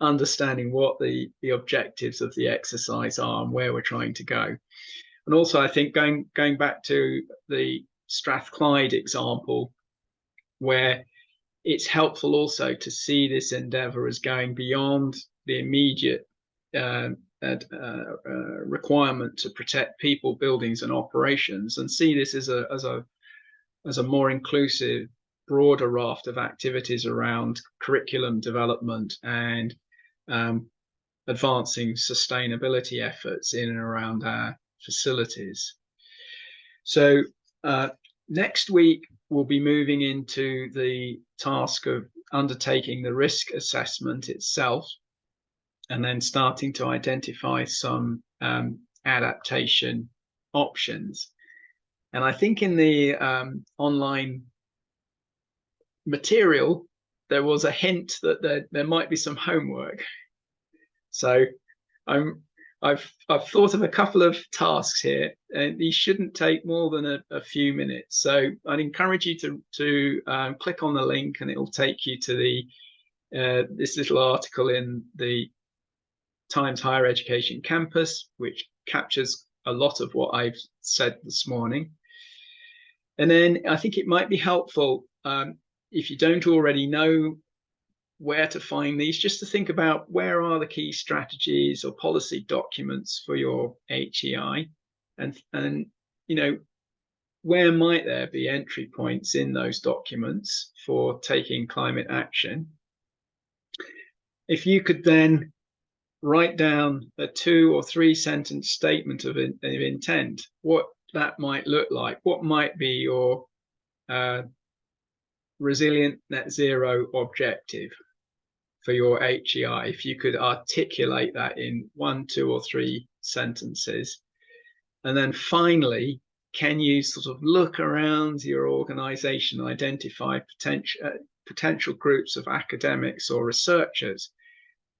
understanding what the objectives of the exercise are and where we're trying to go. And also, I think going back to the Strathclyde example, where it's helpful also to see this endeavour as going beyond the immediate requirement to protect people, buildings, and operations, and see this as a more inclusive, broader raft of activities around curriculum development and advancing sustainability efforts in and around our facilities. So next week we'll be moving into the task of undertaking the risk assessment itself, and then starting to identify some adaptation options. And I think in the online material there was a hint that there might be some homework. So I've thought of a couple of tasks here, and these shouldn't take more than a few minutes. So I'd encourage you to click on the link, and it will take you to the this little article in the Times Higher Education campus, which captures a lot of what I've said this morning. And then I think it might be helpful, if you don't already know where to find these, just to think about where are the key strategies or policy documents for your HEI, and you know, where might there be entry points in those documents for taking climate action. If you could then write down a 2 or 3 sentence statement of intent, what that might look like, what might be your resilient net zero objective for your HEI, if you could articulate that in 1, 2, or 3 sentences. And then finally, can you sort of look around your organization, identify potential groups of academics or researchers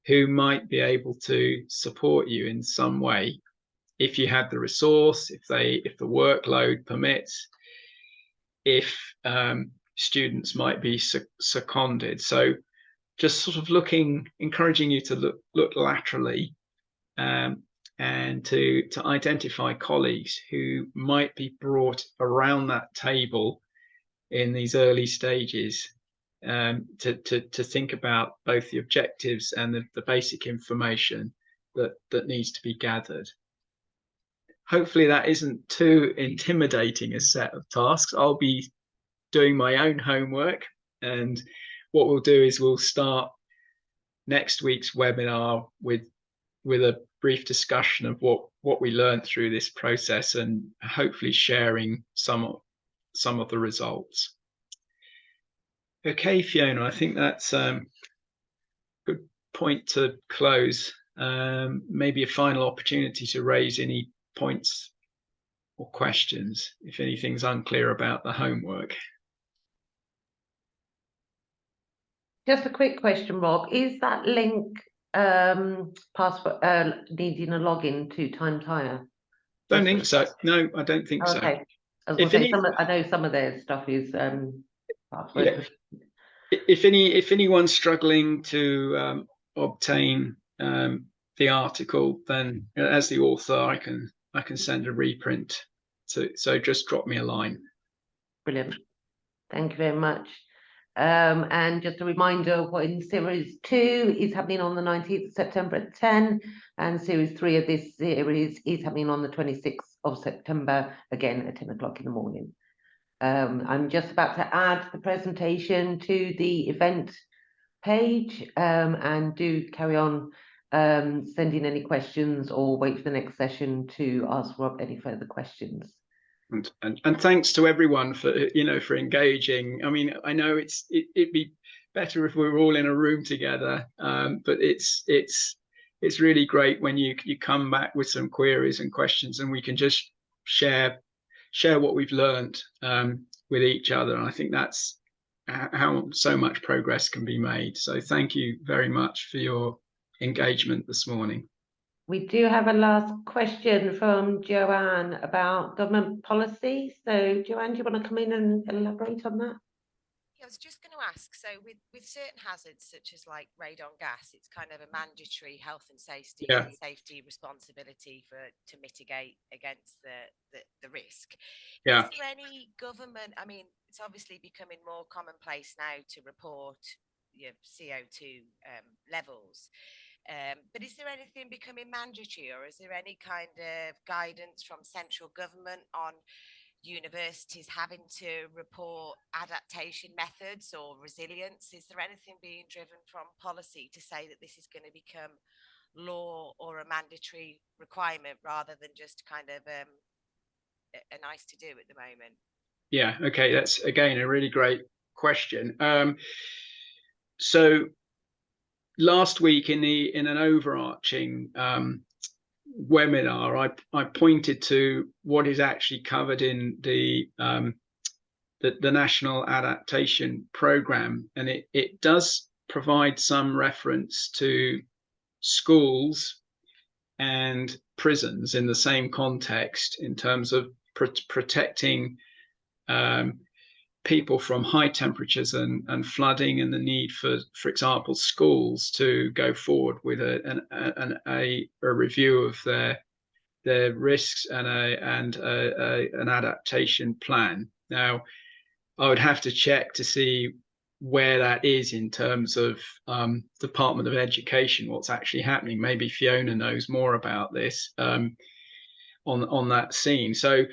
who might be able to support you in some way, if you have the resource, if the workload permits, if students might be seconded. So just sort of encouraging you to look laterally, and to identify colleagues who might be brought around that table in these early stages, to think about both the objectives and the basic information that needs to be gathered. Hopefully that isn't too intimidating a set of tasks. I'll be doing my own homework, and what we'll do is we'll start next week's webinar with a brief discussion of what we learned through this process, and hopefully sharing some of the results. Okay, Fiona, I think that's a good point to close. Maybe a final opportunity to raise any points or questions if anything's unclear about the homework. Just a quick question, Rob. Is that link password needing a login to Times Higher? Don't think so. No, I don't think so. Okay. I was going to say, I know some of their stuff is if anyone's struggling to obtain the article, then as the author, I can send a reprint. So just drop me a line. Brilliant. Thank you very much. And just a reminder, when series 2 is happening on the 19th of September at 10, and series 3 of this series is happening on the 26th of September, again at 10 o'clock in the morning. I'm just about to add the presentation to the event page, and do carry on sending any questions, or wait for the next session to ask Rob any further questions. And thanks to everyone for for engaging. I mean, I know it'd be better if we were all in a room together, but it's really great when you come back with some queries and questions, and we can just share what we've learned with each other. And I think that's how so much progress can be made. So thank you very much for your engagement this morning. We do have a last question from Joanne about government policy. So Joanne, do you want to come in and elaborate on that? Yeah, I was just going to ask, so with certain hazards such as like radon gas, it's kind of a mandatory health and safety responsibility to mitigate against the risk. Yeah. Is there any government, I mean, it's obviously becoming more commonplace now to report your CO2 levels. But is there anything becoming mandatory, or is there any kind of guidance from central government on universities having to report adaptation methods or resilience? Is there anything being driven from policy to say that this is going to become law or a mandatory requirement rather than just kind of a nice to do at the moment? Yeah, okay, that's again a really great question. So last week in an overarching webinar, I pointed to what is actually covered in the National Adaptation Programme, and it does provide some reference to schools and prisons in the same context in terms of protecting people from high temperatures and flooding, and the need for example, schools to go forward with a review of their risks and an adaptation plan. Now, I would have to check to see where that is in terms of Department of Education, what's actually happening. Maybe Fiona knows more about this on that scene. So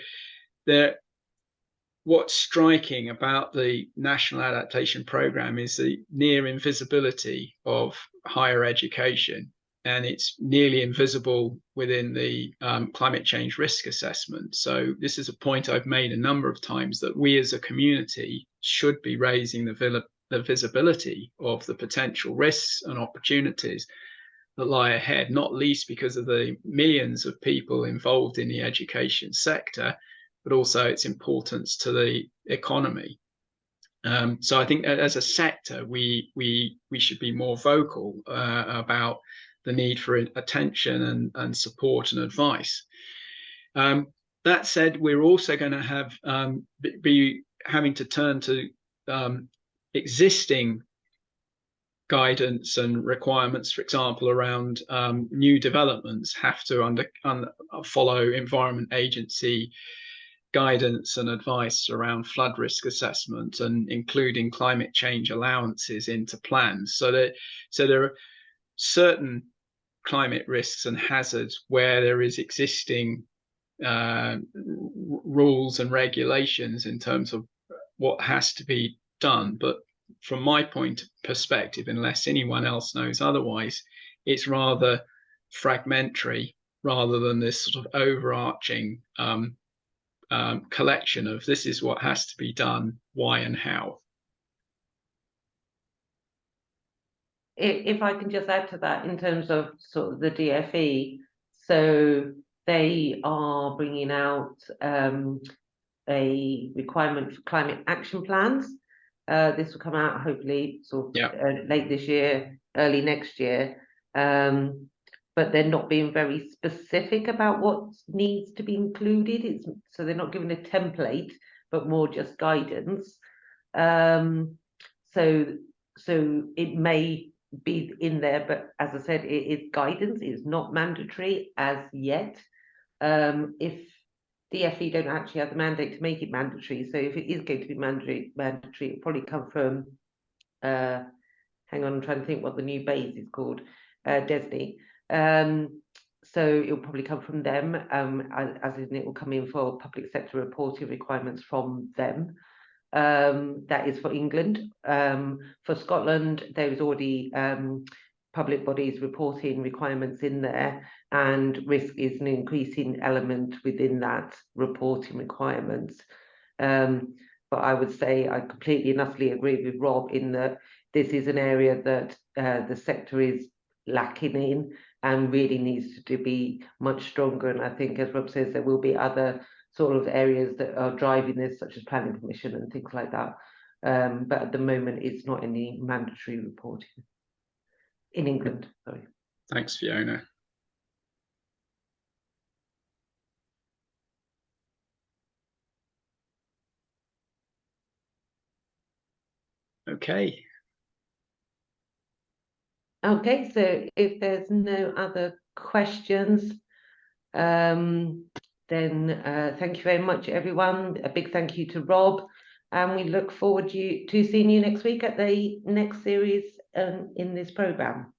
what's striking about the National Adaptation Programme is the near invisibility of higher education, and it's nearly invisible within the climate change risk assessment. So this is a point I've made a number of times, that we as a community should be raising the visibility of the potential risks and opportunities that lie ahead, not least because of the millions of people involved in the education sector, but also its importance to the economy. So I think as a sector, we should be more vocal about the need for attention and support and advice. That said, we're also going to be having to turn to existing guidance and requirements. For example, around new developments have to follow Environment Agency guidance and advice around flood risk assessment, and including climate change allowances into plans. So there are certain climate risks and hazards where there is existing rules and regulations in terms of what has to be done. But from my perspective, unless anyone else knows otherwise, it's rather fragmentary rather than this sort of overarching collection of this is what has to be done, why and how. If I can just add to that in terms of sort of the DFE, so they are bringing out a requirement for climate action plans. This will come out hopefully sort of late this year, early next year. but they're not being very specific about what needs to be included. So they're not giving a template, but more just guidance. So it may be in there, but as I said, it is guidance. It's not mandatory as yet. If DFE don't actually have the mandate to make it mandatory, so if it is going to be mandatory, it'll probably come from, hang on, I'm trying to think what the new base is called, DESNI. So it'll probably come from them, as in it will come in for public sector reporting requirements from them. That is for England. For Scotland, there is already public bodies reporting requirements in there, and risk is an increasing element within that reporting requirements. But I would say I completely and utterly agree with Rob in that this is an area that the sector is lacking in and really needs to be much stronger. And I think, as Rob says, there will be other sort of areas that are driving this, such as planning permission and things like that. But at the moment, it's not any mandatory reporting in England. Sorry. Thanks, Fiona. Okay. Okay, so if there's no other questions, then thank you very much, everyone. A big thank you to Rob, and we look forward to seeing you next week at the next series in this programme.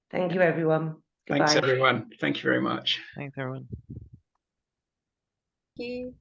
Thank you, everyone. Goodbye. Thanks, everyone. Thank you very much. Thanks, everyone. Thank you.